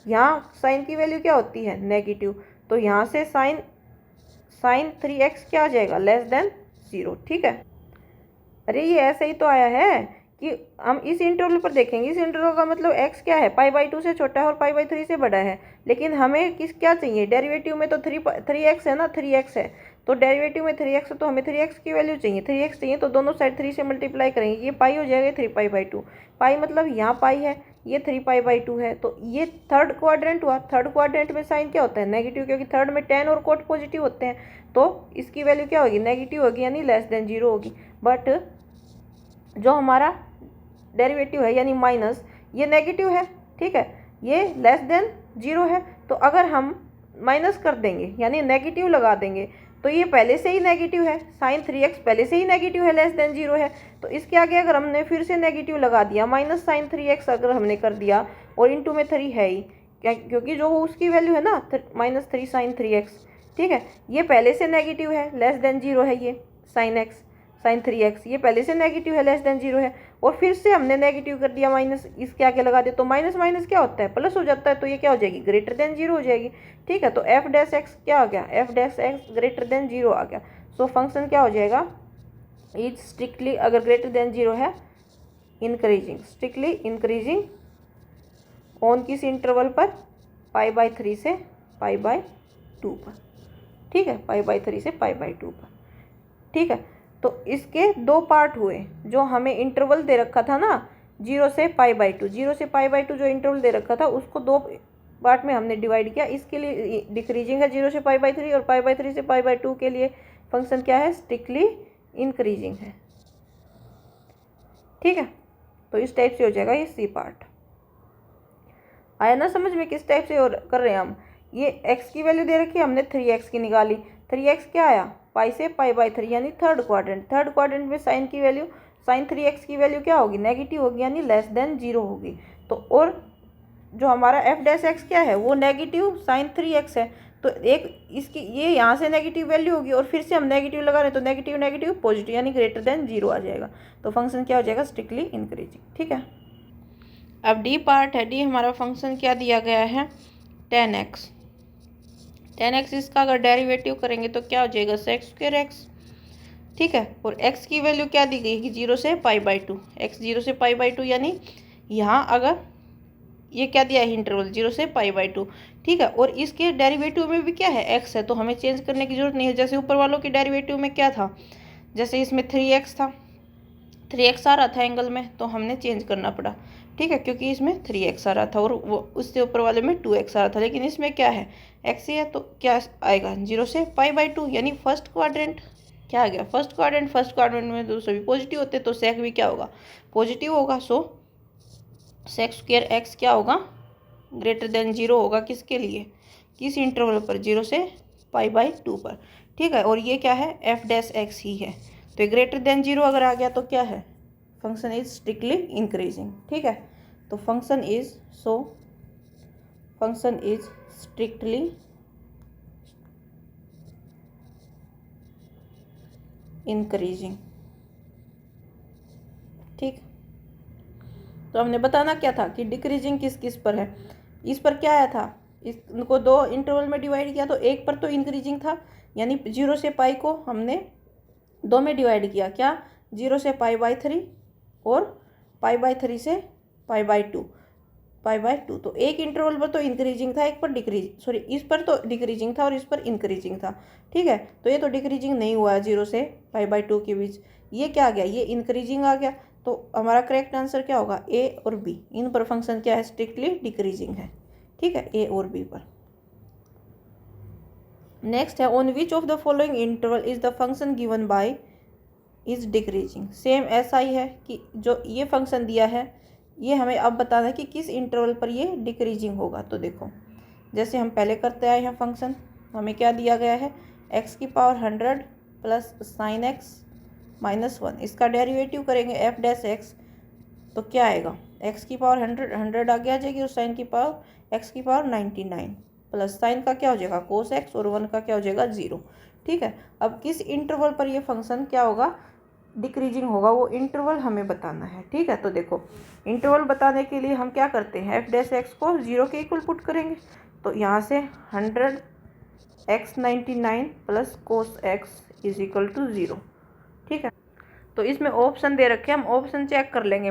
यहाँ साइन की वैल्यू क्या होती है? नेगेटिव। तो यहाँ से साइन 3x क्या आ जाएगा? Less than 0। ठीक है, अरे ये ऐसे ही तो आया है कि हम इस इंटरवल पर देखेंगे। इस इंटरवल का मतलब x क्या है? π/2 से छोटा है और π/3 से बड़ा है, लेकिन हमें क्या चाहिए? डेरिवेटिव में तो 3x है ना, 3x है, तो डेरिवेटिव में 3x है, तो हमें 3x की वैल्यू चाहिए। 3x चाहिए तो दोनों साइड 3 से मल्टीप्लाई करेंगे, ये पाई हो जाएगा 3 π/2। पाई मतलब यहाँ पाई है, ये 3 π/2 है, तो ये थर्ड क्वाड्रेंट हुआ। थर्ड क्वाड्रेंट में साइन क्या होता है? नेगेटिव, क्योंकि थर्ड में tan और cot पॉजिटिव होते हैं, तो इसकी वैल्यू क्या होगी? नेगेटिव होगी, यानी लेस देन 0 होगी। बट जो हमारा डेरिवेटिव है यानी माइनस, ये नेगेटिव है। ठीक है, ये लेस देन 0 है, तो अगर हम माइनस कर देंगे यानी नेगेटिव लगा देंगे, तो ये पहले से ही नेगेटिव है। साइन 3x पहले से ही नेगेटिव है, लेस देन 0 है, तो इसके आगे अगर हमने फिर से नेगेटिव लगा दिया, माइनस साइन 3x अगर हमने कर दिया, और इंटू में 3 है ही, क्योंकि जो उसकी वैल्यू है ना -3 साइन 3x। ठीक है, ये पहले से नेगेटिव है, लेस देन 0 है, ये साइन 3x ये पहले से नेगेटिव है, लेस देन 0 है, और फिर से हमने नेगेटिव कर दिया माइनस, इसके आगे लगा दिया, तो माइनस माइनस क्या होता है? प्लस हो जाता है, तो ये क्या हो जाएगी? ग्रेटर देन 0 हो जाएगी। ठीक है, तो f' क्या आ गया? f' ग्रेटर देन 0 आ गया। सो फंक्शन क्या हो जाएगा? इज स्ट्रिक्टली, अगर ग्रेटर देन 0 है इंक्रीजिंग, स्ट्रिक्टली इंक्रीजिंग ऑन किस इंटरवल पर, π/3 से π/2 पर, ठीक है, π/3 से π/2 पर, ठीक है। तो इसके दो पार्ट हुए, जो हमें इंटरवल दे रखा था ना 0 से π/2, 0 से π/2 जो इंटरवल दे रखा था उसको दो पार्ट में हमने डिवाइड किया। इसके लिए डिक्रीजिंग है 0 से π/3 और π/3 से π/2 के लिए फंक्शन क्या है, स्ट्रिक्टली इंक्रीजिंग है, ठीक है। तो इस टाइप से हो जाएगा ये सी पार्ट। आया ना समझ में किस टाइप से और कर रहे हैं हम। ये x की वैल्यू दे रखी है, हमने 3x की निकाली। 3x क्या आया, पाई से π/3 यानी थर्ड क्वाड्रेंट। थर्ड क्वाड्रेंट में साइन की वैल्यू, साइन 3x की वैल्यू क्या होगी, नेगेटिव होगी, यानी लेस देन 0 होगी। तो और जो हमारा f' क्या है, वो नेगेटिव साइन 3x है। तो एक इसकी ये यहाँ से नेगेटिव वैल्यू होगी और फिर से हम नेगेटिव लगा रहे हैं, तो नेगेटिव नेगेटिव पॉजिटिव यानी ग्रेटर देन 0 आ जाएगा। तो फंक्शन क्या हो जाएगा, स्ट्रिक्टली इंक्रीजिंग, ठीक है। अब डी पार्ट है। डी हमारा फंक्शन क्या दिया गया है, 10x। 10x इसका अगर डेरिवेटिव करेंगे तो क्या हो जाएगा, sec²x, ठीक है। और x की वैल्यू क्या दी गई कि 0 से π/2, x 0 से π/2 यानी यहाँ अगर ये क्या दिया है इंटरवल 0 से π/2, ठीक है। और इसके डेरिवेटिव में भी क्या है, x है, तो हमें चेंज करने की जरूरत नहीं है। जैसे ऊपर वालों के डेरिवेटिव में क्या था, जैसे इसमें 3x था, 3x आ रहा था एंगल में, तो हमने चेंज करना पड़ा, ठीक है, क्योंकि इसमें 3x आ रहा था और वो उससे ऊपर वाले में 2x आ रहा था। लेकिन इसमें क्या है, x ही है, तो क्या आएगा 0 से π/2 यानी फर्स्ट क्वाड्रेंट। क्या आ गया, फर्स्ट क्वाड्रेंट। फर्स्ट क्वाड्रेंट में तो सभी पॉजिटिव होते, तो सेक भी क्या होगा, पॉजिटिव होगा। सो sec²x क्या होगा, ग्रेटर देन 0 होगा। किसके लिए, किस इंटरवल पर, 0 से π/2 पर, ठीक है। और ये क्या है, f' ही है, तो ग्रेटर देन 0 अगर आ गया तो क्या है, फंक्शन इज स्ट्रिक्टली इंक्रीजिंग, ठीक है। तो function is function is strictly increasing, ठीक। तो हमने बताना क्या था कि डिक्रीजिंग किस किस पर है। इस पर क्या आया था, इसको दो इंटरवल में डिवाइड किया, तो एक पर तो इंक्रीजिंग था, यानी 0 से पाई को हमने दो में डिवाइड किया, क्या 0 से π/3 और π/3 से π/2। तो एक इंटरवल पर तो इंक्रीजिंग था, एक पर इस पर तो डिक्रीजिंग था और इस पर इंक्रीजिंग था, ठीक है। तो ये तो डिक्रीजिंग नहीं हुआ 0 से π/2 के बीच, ये क्या आ गया, ये इंक्रीजिंग आ गया। तो हमारा करेक्ट आंसर क्या होगा, ए और बी। इन पर फंक्शन क्या है, स्ट्रिक्टली डिक्रीजिंग है, ठीक है, ए और बी पर। नेक्स्ट है, on which of the following interval is the function given bye is decreasing. Same ऐसा ही है कि जो ये फंक्शन दिया है, ये हमें अब बताना है कि किस इंटरवल पर ये डिक्रीजिंग होगा। तो देखो, जैसे हम पहले करते आए हैं फंक्शन, हमें क्या दिया गया है, x⁻100 plus sin x minus 1, इसका डेरिवेटिव करेंगे f'(x), तो क्या आएगा, x⁻100 100 आगे आ जाएगी और sin की पावर x⁻99 प्लस साइन का क्या हो जाएगा cos x और 1 का क्या हो जाएगा 0, ठीक है। अब किस इंटरवल पर ये फंक्शन क्या होगा, डिक्रीजिंग होगा, वो इंटरवल हमें बताना है, ठीक है। तो देखो, इंटरवल बताने के लिए हम क्या करते हैं, f'(x) को 0 के इक्वल पुट करेंगे। तो यहाँ से 100 x99 plus cos x is equal to 0, ठीक है। तो इसमें ऑप्शन दे रखे हैं, हम ऑप्शन चेक कर लेंगे।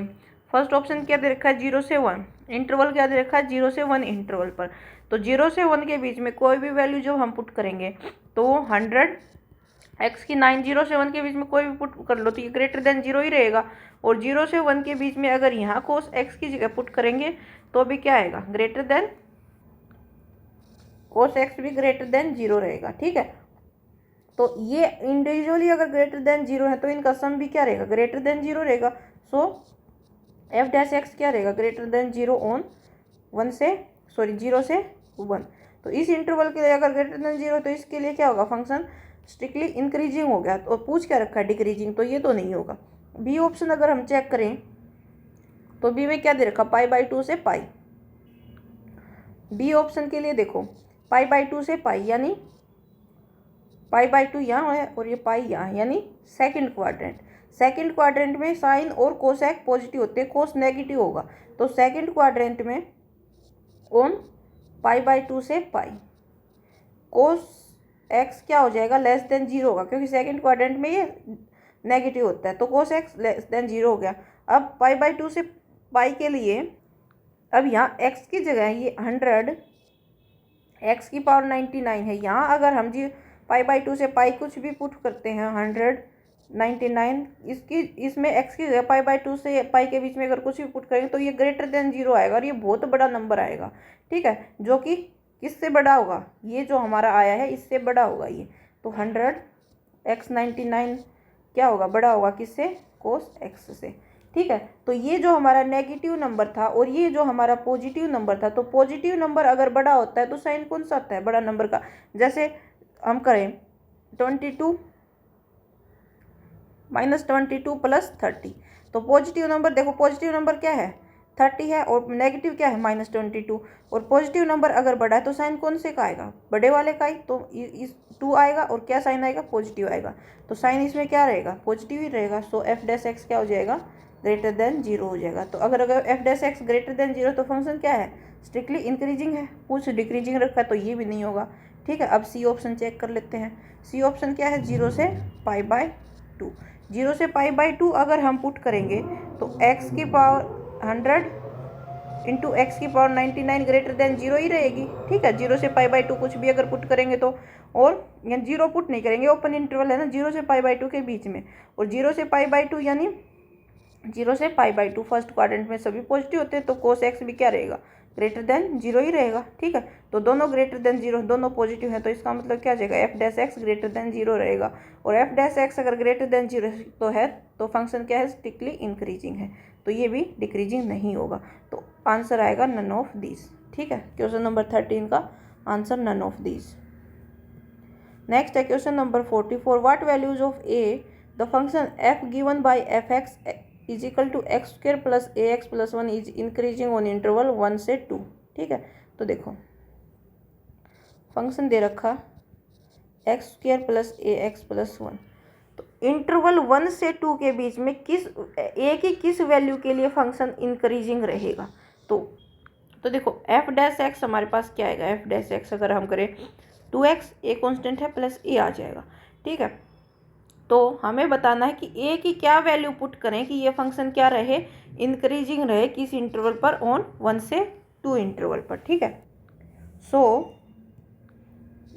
फर्स्ट ऑप्शन क्या दे रखा है, 0 से 1, इंटरवल क्या दे रखा है 0 से 1 इंटरवल पर। तो 0 से 1 के बीच में कोई भी वैल्यू जब हम पुट करेंगे तो 100 x की 9 0 से 1 के बीच में कोई भी पुट कर लो तो ये ग्रेटर देन 0 ही रहेगा। और 0 से 1 के बीच में अगर यहाँ cos x की जगह पुट करेंगे तो भी क्या आएगा, ग्रेटर देन, cos x भी ग्रेटर देन 0 रहेगा, ठीक है। तो ये इंडिविजुअली अगर ग्रेटर देन 0 है तो इनका सम भी क्या रहेगा, ग्रेटर देन 0 रहेगा। सो f'(x) क्या रहेगा, ग्रेटर देन 0 ऑन 0 से 1। तो इस इंटरवल के लिए अगर ग्रेटर देन 0 तो इसके लिए क्या होगा, फंक्शन स्ट्रिक्टली इंक्रीजिंग हो गया। और पूछ क्या रखा है, डिक्रीजिंग, तो ये तो नहीं होगा। बी ऑप्शन अगर हम चेक करें तो बी में क्या दे रखा, π/2 से पाई। बी ऑप्शन के लिए देखो, π/2 से पाई यानी π/2 यहाँ है और ये पाई यहाँ, यानी सेकंड क्वाड्रेंट। सेकंड क्वाड्रेंट में साइन और कोसेक पॉजिटिव होते हैं, कोस नेगेटिव होगा। तो सेकंड क्वाड्रेंट में ऑन π/2 से पाई, कोस एक्स क्या हो जाएगा, लेस देन 0 होगा, क्योंकि सेकंड क्वाड्रेंट में ये नेगेटिव होता है। तो कोस एक्स लेस देन 0 हो गया। अब पाई बाई 2 से पाई के लिए अब यहाँ x की जगह ये 100 x की पावर 99 है। यहाँ अगर हम जी पाई बाई 2 से पाई कुछ भी पुट करते हैं 199 इसमें x की जगह पाई बाई 2 से पाई के बीच में अगर कुछ भी पुट करेंगे तो ये ग्रेटर देन 0 आएगा और ये बहुत बड़ा नंबर आएगा। ठीक है, जो कि किससे बड़ा होगा, ये जो हमारा आया है इससे बड़ा होगा ये। तो 100 x 99 क्या होगा, बड़ा होगा किससे, कोस x से। ठीक है, तो ये जो हमारा नेगेटिव नंबर था और ये जो हमारा पॉजिटिव नंबर था, तो पॉजिटिव नंबर अगर बड़ा होता है तो साइन कौन सा आता है, बड़ा नंबर का। जैसे हम करें 22 माइनस 22 प्लस 30, तो पॉजिटिव नंबर देखो, पॉजिटिव नंबर क्या है 30 है और नेगेटिव क्या है -22। और पॉजिटिव नंबर अगर बड़ा है तो साइन कौन से का आएगा, बड़े वाले का ही। तो इस 2 आएगा और क्या साइन आएगा, पॉजिटिव आएगा। तो साइन इसमें क्या रहेगा, पॉजिटिव ही रहेगा। सो एफ डैश एक्स क्या हो जाएगा, ग्रेटर देन 0 हो जाएगा। तो अगर F dash x greater than 0 तो फंक्शन क्या है, स्ट्रिक्टली इंक्रीजिंग है। कुछ डिक्रीजिंग रखा है तो ये भी नहीं होगा। ठीक है, अब सी ऑप्शन चेक कर लेते हैं। सी ऑप्शन क्या है, 0 से पाई बाई 2। 0 से पाई बाई 2 अगर हम पुट करेंगे तो x की पावर 100 इंटू एक्स की पावर 99 ग्रेटर देन 0 ही रहेगी। ठीक है, 0 से पाई बाई 2 कुछ भी अगर पुट करेंगे तो, और यहाँ 0 पुट नहीं करेंगे, ओपन इंटरवल है ना 0 से पाई बाई 2 के बीच में। और 0 से पाई बाई 2 यानी 0 से पाई बाई 2 फर्स्ट क्वाड्रेंट में सभी पॉजिटिव होते हैं, तो कोस एक्स भी क्या रहेगा, ग्रेटर देन 0 ही रहेगा। ठीक है, तो दोनों ग्रेटर देन 0, दोनों पॉजिटिव हैं, तो इसका मतलब क्या जाएगा, F dash x greater than 0 रहेगा। और एफ डैश एक्स अगर ग्रेटर देन 0 तो है, तो फंक्शन क्या है, स्ट्रिक्टली इंक्रीजिंग है, तो ये भी डिक्रीजिंग नहीं होगा। तो आंसर आएगा नन ऑफ दीज। ठीक है, क्वेश्चन नंबर 13 का answer none of these. Next है question number 44, what values of a the function f given by f x is equal to x square plus a x plus 1 is increasing on interval 1 से 2। ठीक है, तो देखो function दे रखा x square plus a x plus 1, तो interval 1 से 2 के बीच में किस ए की किस वैल्यू के लिए फंक्शन इंक्रीजिंग रहेगा। तो देखो एफ डैश एक्स हमारे पास क्या आएगा, एफ डैश एक्स अगर हम करें 2x, ए कॉन्स्टेंट है, प्लस ए आ जाएगा। ठीक है, तो हमें बताना है कि ए की क्या वैल्यू पुट करें कि ये फंक्शन क्या रहे, इंक्रीजिंग रहे, किस इंटरवल पर, ऑन 1 से 2 इंटरवल पर। ठीक है, so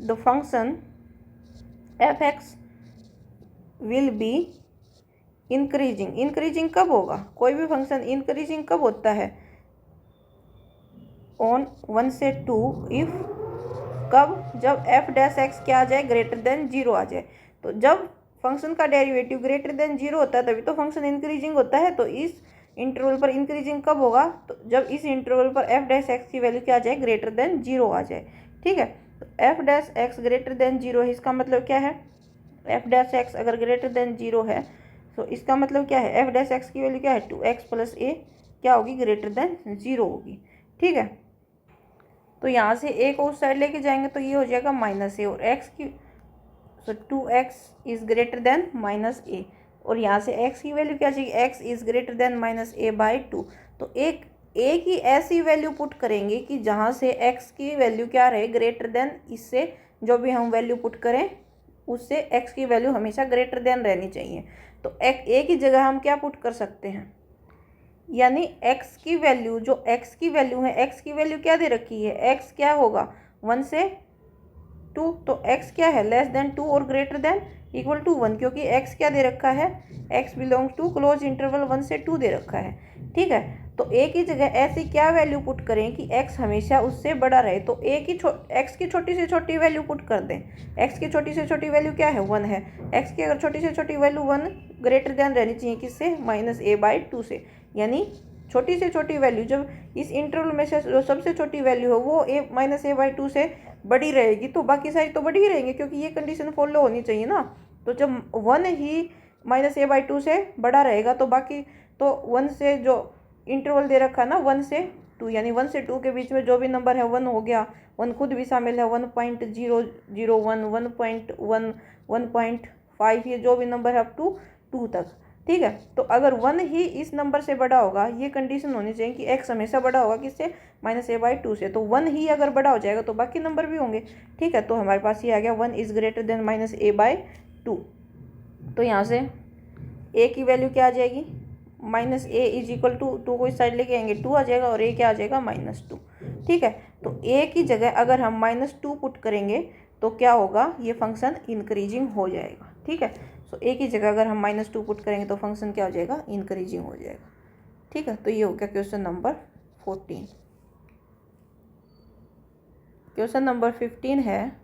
the function F x will be increasing. Increasing कब होगा, कोई भी फंक्शन इंक्रीजिंग कब होता है, ऑन 1 से 2 इफ कब, जब एफ डैश एक्स क्या आ जाए, ग्रेटर देन 0 आ जाए। तो जब फंक्शन का डेरिवेटिव ग्रेटर देन 0 होता है तभी तो फंक्शन इंक्रीजिंग होता है। तो इस इंटरवल पर इंक्रीजिंग कब होगा, तो जब इस इंटरवल पर एफ डैश एक्स की वैल्यू क्या आ जाए, ग्रेटर देन 0 आ जाए। ठीक है, तो F dash x greater than 0 है, इसका मतलब क्या है, एफ डैश एक्स अगर ग्रेटर देन 0 है तो इसका मतलब क्या है, एफ डैश एक्स की वैल्यू क्या है, 2x प्लस ए क्या होगी, ग्रेटर देन 0 होगी। ठीक है, तो यहाँ से ए को उस साइड लेके जाएंगे तो ये हो जाएगा माइनस ए, और एक्स की, so 2x is greater than minus a, और यहाँ से x की वैल्यू क्या चाहिए, x is greater than minus a by 2। तो एक a की ऐसी वैल्यू पुट करेंगे कि जहाँ से x की वैल्यू क्या रहे, ग्रेटर देन, इससे जो भी हम वैल्यू पुट करें उससे x की वैल्यू हमेशा ग्रेटर देन रहनी चाहिए। तो a की जगह हम क्या पुट कर सकते हैं, यानी x की वैल्यू, जो x की वैल्यू है, x की वैल्यू क्या दे रखी है, x क्या होगा 1 से 2, तो x क्या है, लेस देन 2 और ग्रेटर देन इक्वल टू 1, क्योंकि x क्या दे रखा है, x belongs to close interval 1 से 2 दे रखा है। ठीक है, तो a की जगह ऐसी क्या वैल्यू पुट करें कि x हमेशा उससे बड़ा रहे। तो x की छोटी से छोटी वैल्यू पुट कर दें, x की छोटी से छोटी वैल्यू क्या है, 1 है। x की अगर छोटी से छोटी वैल्यू 1 ग्रेटर देन रहनी चाहिए किससे, माइनस ए बाई 2 से, यानी छोटी से छोटी वैल्यू जब इस इंटरवल में से जो सबसे छोटी वैल्यू हो वो माइनस ए बाई 2 से बड़ी रहेगी, तो बाकी सारी तो बड़ी ही रहेंगे, क्योंकि ये कंडीशन फॉलो होनी चाहिए ना। तो जब 1 ही माइनस ए बाई 2 से बड़ा रहेगा तो बाकी तो 1 से जो इंटरवल दे रखा है ना 1 से 2, यानी 1 से 2 के बीच में जो भी नंबर है 1 हो गया, 1 खुद भी शामिल है, 1.001, 1.1, 1.5, ये जो भी नंबर है अप टू 2 तक। ठीक है, तो अगर 1 ही इस नंबर से बड़ा होगा, ये कंडीशन होनी चाहिए कि x हमेशा बड़ा होगा किससे, माइनस ए बाई 2 से। तो 1 ही अगर बड़ा हो जाएगा तो बाकी नंबर भी होंगे। ठीक है, तो हमारे पास ये आ गया 1 is greater than minus a by 2। तो यहाँ से a की वैल्यू क्या आ जाएगी, minus a is equal to, to two इस साइड लेके आएंगे 2 आ जाएगा और ए क्या आ जाएगा -2। ठीक है, तो ए की जगह अगर हम -2 पुट करेंगे तो क्या होगा, ये फंक्शन इंक्रीजिंग हो जाएगा। ठीक है, सो ए की जगह अगर हम -2 पुट करेंगे तो फंक्शन क्या हो जाएगा, इंक्रीजिंग हो जाएगा। ठीक है, तो ये हो गया क्वेश्चन नंबर 14। क्वेश्चन नंबर 15 है,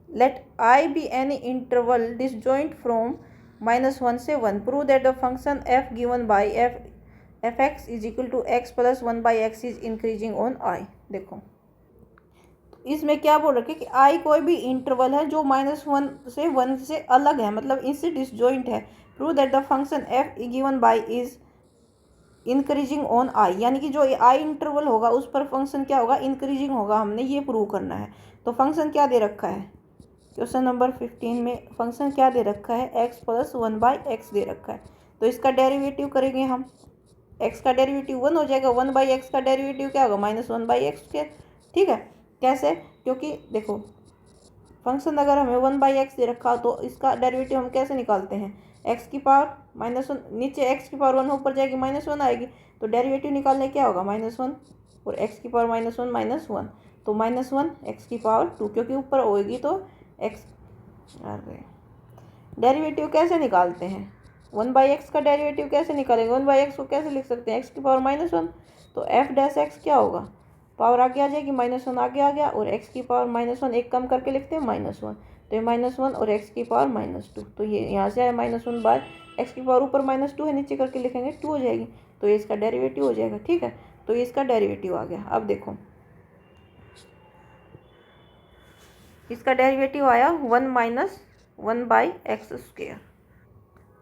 let I be any interval disjoint from -1 से 1, prove that the function f given by f x is equal to x plus 1 by x is increasing on I. देखो इसमें क्या बोल रखे कि आई कोई भी इंटरवल है जो -1 से 1 से अलग है, मतलब इससे डिसजॉइंट है। Prove that the function f given by is increasing on आई, यानी कि जो आई इंटरवल होगा उस पर फंक्शन क्या होगा, इंक्रीजिंग होगा। हमने ये प्रूव करना है। तो फंक्शन क्या दे रखा है, क्वेश्चन नंबर 15 में फंक्शन क्या दे रखा है, एक्स प्लस 1 बाई एक्स दे रखा है। तो इसका डेरिवेटिव करेंगे हम, एक्स का डेरिवेटिव 1 हो जाएगा, 1 बाई एक्स का डेरिवेटिव क्या होगा, -1 बाई एक्स के। ठीक है, कैसे, क्योंकि देखो फंक्शन अगर हमें 1 बाई एक्स दे रखा तो इसका डेरिवेटिव हम कैसे निकालते हैं, एक्स की पावर -1, नीचे एक्स की पावर 1 ऊपर जाएगी -1 आएगी, तो डेरिवेटिव निकालने क्या होगा, -1 और एक्स की पावर -1 तो -1 एक्स की पावर 2, क्योंकि ऊपर होएगी तो एक्स। अरे डेरिवेटिव कैसे निकालते हैं, 1 बाई एक्स का डेरिवेटिव कैसे निकालेंगे, 1 बाई एक्स को कैसे लिख सकते हैं, एक्स की पावर -1, तो एफ डैश एक्स क्या होगा, पावर आगे आ जाएगी, -1 आगे आ गया और एक्स की पावर -1 एक कम करके लिखते हैं -1, तो ये -1 और एक्स की पावर -2, तो ये यहाँ से आया -1 बाय एक्स की पावर ऊपर -2 है, नीचे करके लिखेंगे 2 हो जाएगी, तो ये इसका डेरिवेटिव हो जाएगा। ठीक है, तो ये इसका डेरिवेटिव आ गया। अब देखो इसका डेरिवेटिव आया 1 - 1 बाई एक्स स्क्वेयर।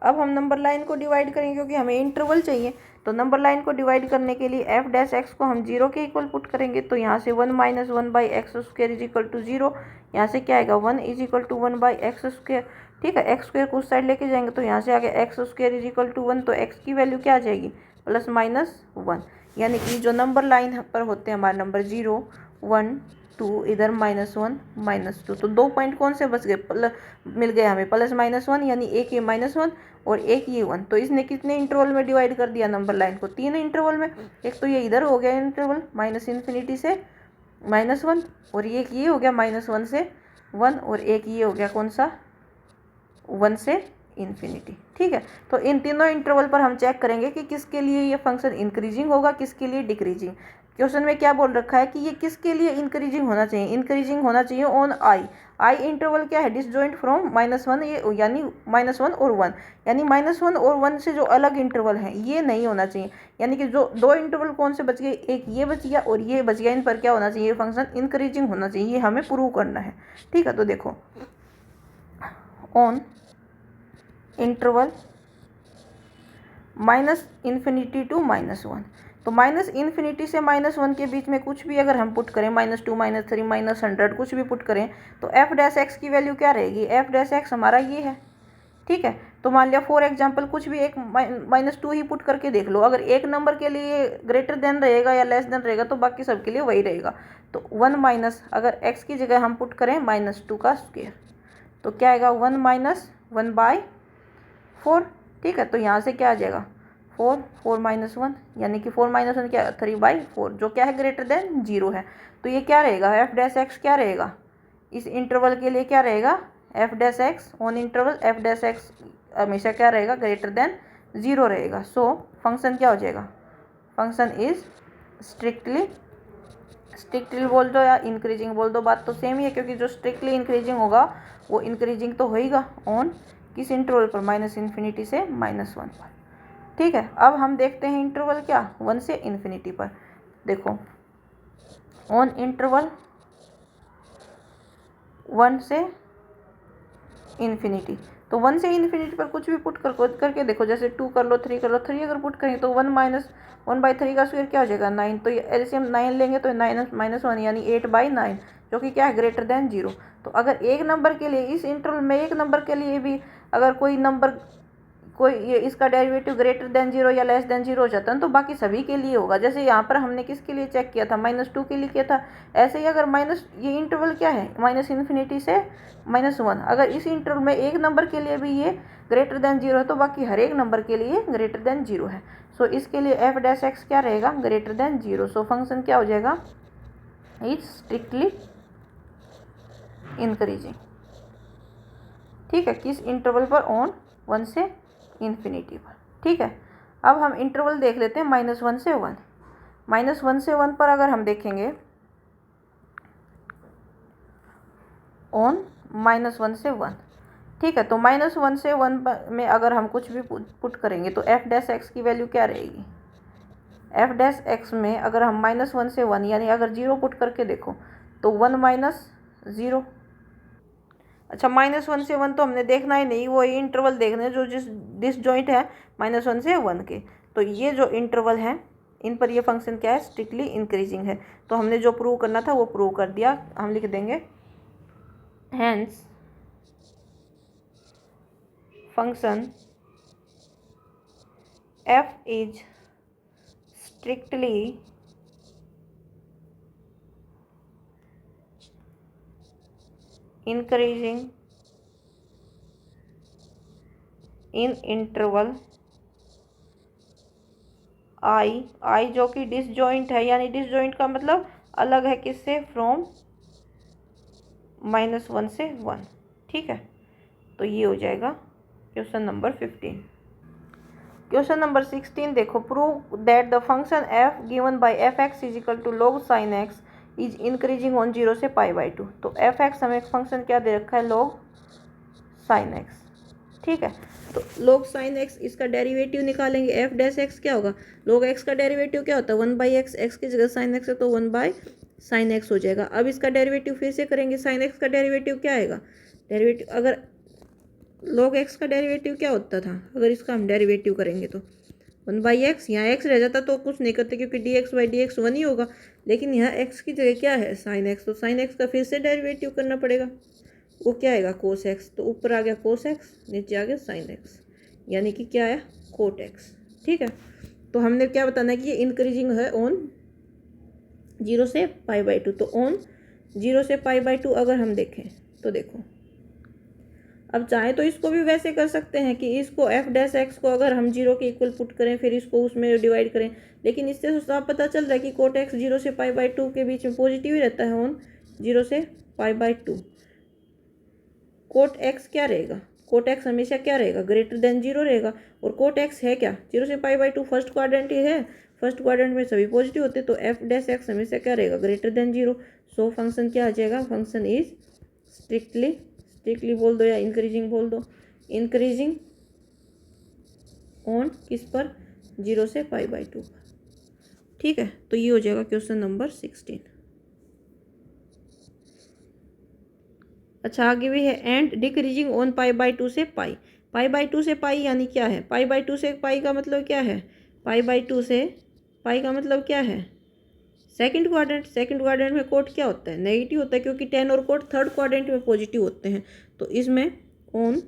अब हम नंबर लाइन को डिवाइड करेंगे क्योंकि हमें इंटरवल चाहिए, तो नंबर लाइन को डिवाइड करने के लिए एफ डैश एक्स को हम 0 के इक्वल पुट करेंगे, तो यहाँ से 1 - 1 by x square is equal to 0, यहाँ से क्या आएगा 1 is equal to 1 by x square. ठीक है, एक्स स्क्वेयर को उस साइड लेके जाएंगे तो यहाँ से आ गया x square is equal to 1, तो एक्स की वैल्यू क्या आ जाएगी, +-1, यानी कि जो नंबर लाइन पर होते हैं हमारे नंबर 0 1 2, इधर -1 -2, तो 2 पॉइंट कौन से बच गए, मिल गए हमें +-1, यानी एक ये -1 और एक ये 1, तो इसने कितने इंटरवल में डिवाइड कर दिया नंबर लाइन को, 3 इंटरवल में। एक तो ये इधर हो गया इंटरवल -∞ से -1, और एक ये हो गया -1 से 1, और एक ये हो गया कौन सा, 1 से इन्फिनिटी। ठीक है, तो इन तीनों इंटरवल पर हम चेक करेंगे कि किसके लिए ये फंक्शन इंक्रीजिंग होगा, किसके लिए डिक्रीजिंग। क्वेश्चन में क्या बोल रखा है कि ये किसके लिए इंक्रीजिंग होना चाहिए, इंक्रीजिंग होना चाहिए ऑन आई। आई इंटरवल क्या है, डिसजॉइंट फ्रॉम -1, ये यानी -1 और 1, यानी -1 और 1 से जो अलग इंटरवल है ये नहीं होना चाहिए, यानी कि जो 2 इंटरवल कौन से बच गए, एक ये बच गया और ये बच गया, इन पर क्या होना चाहिए, फंक्शन इंक्रीजिंग होना चाहिए, ये हमें प्रूव करना है। ठीक है, तो देखो ऑन इंटरवल -∞ टू -1, तो -∞ से -1 के बीच में कुछ भी अगर हम पुट करें, -2 -3 -100 कुछ भी पुट करें, तो एफ डैश एक्स की वैल्यू क्या रहेगी, एफ डैश एक्स हमारा ये है। ठीक है, तो मान लिया फॉर एग्जांपल कुछ भी एक -2 ही पुट करके देख लो, अगर एक नंबर के लिए ग्रेटर देन रहेगा या लेस देन रहेगा तो बाकी सब के लिए वही रहेगा। तो 1 माइनस, अगर एक्स की जगह हम पुट करें -2 का स्क्वायर, तो क्या आएगा 1 - 1 बाई 4। ठीक है, तो यहाँ से क्या आ जाएगा 4 4 -1, यानी कि 4 - 1 क्या 3/4, जो क्या है ग्रेटर देन 0 है। तो ये क्या रहेगा, एफ डैश एक्स क्या रहेगा, इस इंटरवल के लिए क्या रहेगा, F dash x on interval F dash x हमेशा क्या रहेगा, ग्रेटर देन 0 रहेगा। सो फंक्शन क्या हो जाएगा, फंक्शन इज स्ट्रिक्टली बोल दो या इंक्रीजिंग बोल दो, बात तो सेम ही है, क्योंकि जो स्ट्रिक्टली इंक्रीजिंग होगा वो इंक्रीजिंग तो होएगा ऑन किस इंटरवल पर, -∞ से -1 पर। ठीक है, अब हम देखते हैं इंटरवल क्या 1 से इन्फिनिटी पर। देखो ऑन इंटरवल 1 से इन्फिनिटी, तो 1 से इन्फिनिटी पर कुछ भी पुट करके देखो, जैसे 2 कर लो, 3 कर लो, 3 अगर पुट करें तो 1 - 1/3 का स्क्वायर क्या हो जाएगा 9, तो ये एलसीएम 9 लेंगे तो 9 - 1 यानी 8/9, जो कि क्या है ग्रेटर देन 0। तो अगर एक नंबर के लिए इस इंटरवल में एक नंबर के लिए भी अगर कोई नंबर कोई ये इसका डेरिवेटिव ग्रेटर देन 0 या लेस देन 0 हो जाता है तो बाकी सभी के लिए होगा। जैसे यहाँ पर हमने किसके लिए चेक किया था, -2 के लिए किया था। ऐसे ही अगर ये इंटरवल क्या है, -∞ से -1, अगर इस इंटरवल में एक नंबर के लिए भी ये ग्रेटर देन 0 है तो बाकी हर एक नंबर के लिए ग्रेटर देन 0 है। सो इसके लिए f डैश एक्स क्या रहेगा, ग्रेटर देन 0। सो फंक्शन क्या हो जाएगा, इज स्ट्रिक्टली इंक्रीजिंग। ठीक है, किस इंटरवल पर, ऑन 1 से इन्फिनिटी पर। ठीक है, अब हम इंटरवल देख लेते हैं -1 से 1। -1 से 1 पर अगर हम देखेंगे ऑन -1 से 1, ठीक है, तो -1 से 1 में अगर हम कुछ भी पुट करेंगे तो f डैश एक्स की वैल्यू क्या रहेगी, f डैश एक्स में अगर हम -1 से 1 यानी अगर 0 पुट करके देखो तो 1 - 0। अच्छा, -1 से 1 तो हमने देखना ही नहीं, वो इंटरवल देखने जो डिसजॉइंट है -1 से 1 के। तो ये जो इंटरवल है इन पर ये फंक्शन क्या है, स्ट्रिक्टली इंक्रीजिंग है। तो हमने जो प्रूव करना था वो प्रूव कर दिया। हम लिख देंगे hence function f is strictly increasing in interval I जो कि डिसजॉइंट है, यानी डिसजॉइंट का मतलब अलग है किससे, फ्रॉम -1 से 1। ठीक है, तो ये हो जाएगा क्वेश्चन नंबर 15। क्वेश्चन नंबर 16 देखो, prove that the function f given by f x is equal to log sin x is increasing on 0 से π/2। तो एफ एक्स हमें एक फंक्शन क्या दे रखा है, log sin x। ठीक है, तो log sin x इसका डेरिवेटिव निकालेंगे, f डैश एक्स क्या होगा, log x का डेरिवेटिव क्या होता है 1/x, x की जगह sin x है तो 1/sin x हो जाएगा। अब इसका डेरिवेटिव फिर से करेंगे, sin x का डेरिवेटिव क्या आएगा, डेरिवेटिव अगर log x का डेरिवेटिव क्या होता था, अगर इसका हम डेरिवेटिव करेंगे तो 1/x, यहाँ x रह जाता तो कुछ नहीं करते क्योंकि dx/dx 1 ही होगा, लेकिन यहाँ x की जगह क्या है sin x, तो sin x का फिर से डेरिवेटिव करना पड़ेगा, वो क्या आएगा cos x। तो ऊपर आ गया cos x, नीचे आ गया sin x, यानी कि क्या आया cot x। ठीक है, तो हमने क्या बताना है कि ये इंक्रीजिंग है ऑन 0 से π/2। तो ऑन 0 से π/2 अगर हम देखें तो देखो, अब चाहे तो इसको भी वैसे कर सकते हैं कि इसको f डैश एक्स को अगर हम 0 के इक्वल पुट करें फिर इसको उसमें डिवाइड करें, लेकिन इससे तो साफ पता चल रहा है कि कोट x 0 से π/2 के बीच में पॉजिटिव ही रहता है ऑन 0 से π/2। कोट x क्या रहेगा, कोट x हमेशा क्या रहेगा, ग्रेटर देन 0 रहेगा। और कोट x है क्या, 0 से π/2 फर्स्ट क्वाड्रेंट ही है, फर्स्ट क्वाड्रेंट में सभी पॉजिटिव होते तो f डैश एक्स हमेशा क्या रहेगा, ग्रेटर देन 0। सो फंक्शन क्या आ जाएगा, फंक्शन इज स्ट्रिक्टली बोल दो या इंक्रीजिंग बोल दो, इंक्रीजिंग ऑन किस पर, 0 से π/2 पर। ठीक है, तो ये हो जाएगा क्वेश्चन नंबर 16। अच्छा, आगे भी है, एंड डिक्रीजिंग ऑन π/2 से π/2 से पाई यानी क्या है, π/2 से पाई का मतलब क्या है, π/2 से पाई का मतलब क्या है, सेकंड क्वाड्रेंट। सेकंड क्वाड्रेंट में कोट क्या होता है, नेगेटिव होता है, क्योंकि 10 और कोट थर्ड क्वाड्रेंट में पॉजिटिव होते हैं। तो इसमें ऑन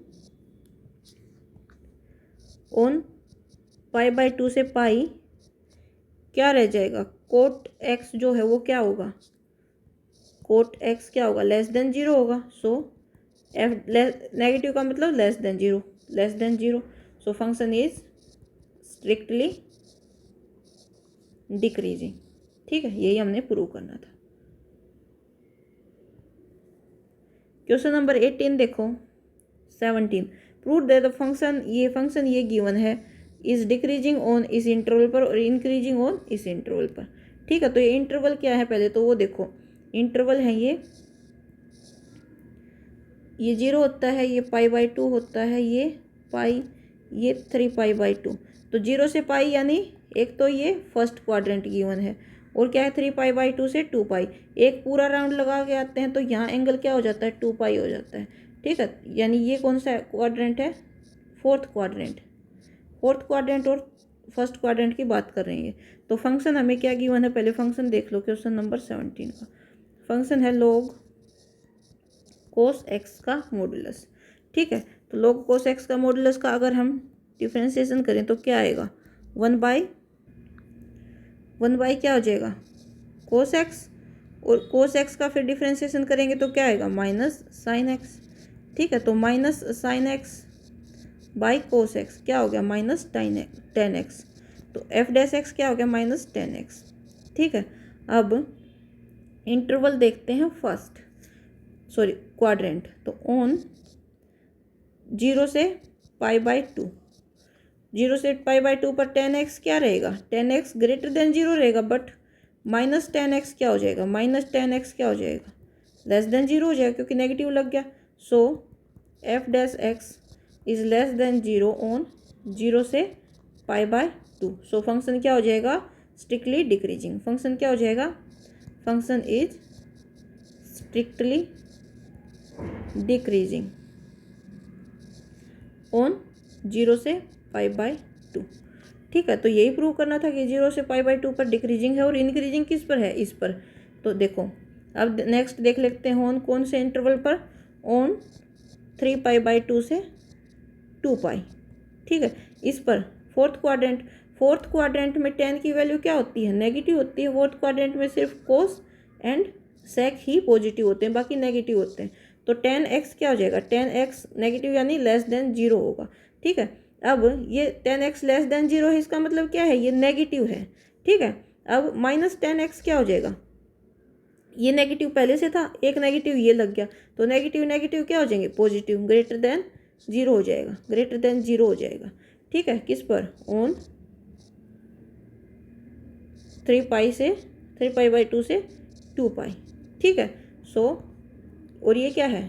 π/2 से पाई क्या रह जाएगा, कोट x जो है वो क्या होगा, कोट x क्या होगा, लेस देन 0 होगा। सो f नेगेटिव का मतलब less than 0, so function is strictly decreasing. ठीक है, यही हमने प्रूव करना था। क्वेश्चन नंबर 18 देखो, 17, प्रूव दैट द फंक्शन ये गिवन है इज डिक्रीजिंग ऑन इस इंटरवल पर और इंक्रीजिंग ऑन इस इंटरवल पर। ठीक है, तो ये इंटरवल क्या है, पहले तो वो देखो, इंटरवल है ये 0 होता है, ये π/2 होता है, ये पाई, ये 3π/2। तो 0 से पाई यानी एक तो ये फर्स्ट क्वाड्रेंट गिवन है, और क्या है 3π/2 से 2π, एक पूरा राउंड लगा के आते हैं तो यहाँ एंगल क्या हो जाता है, 2π हो जाता है। ठीक है, यानी ये कौन सा क्वाड्रेंट है, फोर्थ क्वाड्रेंट और फर्स्ट क्वाड्रेंट की बात कर रहे हैं। तो फंक्शन हमें क्या गिवन है, पहले फंक्शन देख लो, क्वेश्चन नंबर 17 का फंक्शन है log cos x का मॉडुलस। ठीक है, तो log cos x का मॉडुलस का अगर हम डिफ्रेंसिएशन करें तो क्या आएगा, 1/, क्या हो जाएगा कोस एक्स, और कोस एक्स का फिर डिफ्रेंसिएशन करेंगे तो क्या आएगा माइनस साइन एक्स। ठीक है, तो minus sine x by cos x क्या हो गया माइनस टेन एक्स। तो एफ डैश एक्स क्या हो गया माइनस 10x। ठीक है, अब इंटरवल देखते हैं फर्स्ट, सॉरी क्वाड्रेंट। तो ऑन 0 से π/2, 0 से π/2 पर 10x क्या रहेगा, 10x ग्रेटर देन 0 रहेगा, बट माइनस 10x क्या हो जाएगा, माइनस 10x क्या हो जाएगा लेस देन 0 हो जाएगा क्योंकि नेगेटिव लग गया। So f dash x is less than 0 on 0 से π/2। सो फंक्शन क्या हो जाएगा स्ट्रिक्टली डिक्रीजिंग। फंक्शन क्या हो जाएगा, function is strictly decreasing on 0 से π/2। ठीक है, तो यही प्रूव करना था कि 0 से π/2 पर डिक्रीजिंग है और इंक्रीजिंग किस पर है, इस पर। तो देखो अब नेक्स्ट देख लेते हैं ऑन कौन से इंटरवल पर, ऑन 3π/2 से 2π। ठीक है, इस पर फोर्थ क्वाड्रेंट में 10 की वैल्यू क्या होती है, नेगेटिव होती है। फोर्थ क्वाड्रेंट में सिर्फ कोस एंड सेक ही पॉजिटिव होते हैं, बाकी नेगेटिव होते हैं। तो 10x क्या हो जाएगा, 10x नेगेटिव यानी लेस देन 0 होगा। ठीक है, अब ये 10x लेस देन 0 है, इसका मतलब क्या है, ये नेगेटिव है। ठीक है, अब माइनस 10x क्या हो जाएगा, ये नेगेटिव पहले से था, एक नेगेटिव ये लग गया, तो नेगेटिव नेगेटिव क्या हो जाएंगे पॉजिटिव, ग्रेटर देन 0 हो जाएगा, ग्रेटर देन 0 हो जाएगा। ठीक है, किस पर, ऑन 3π/2 से 2π। ठीक है, सो और ये क्या है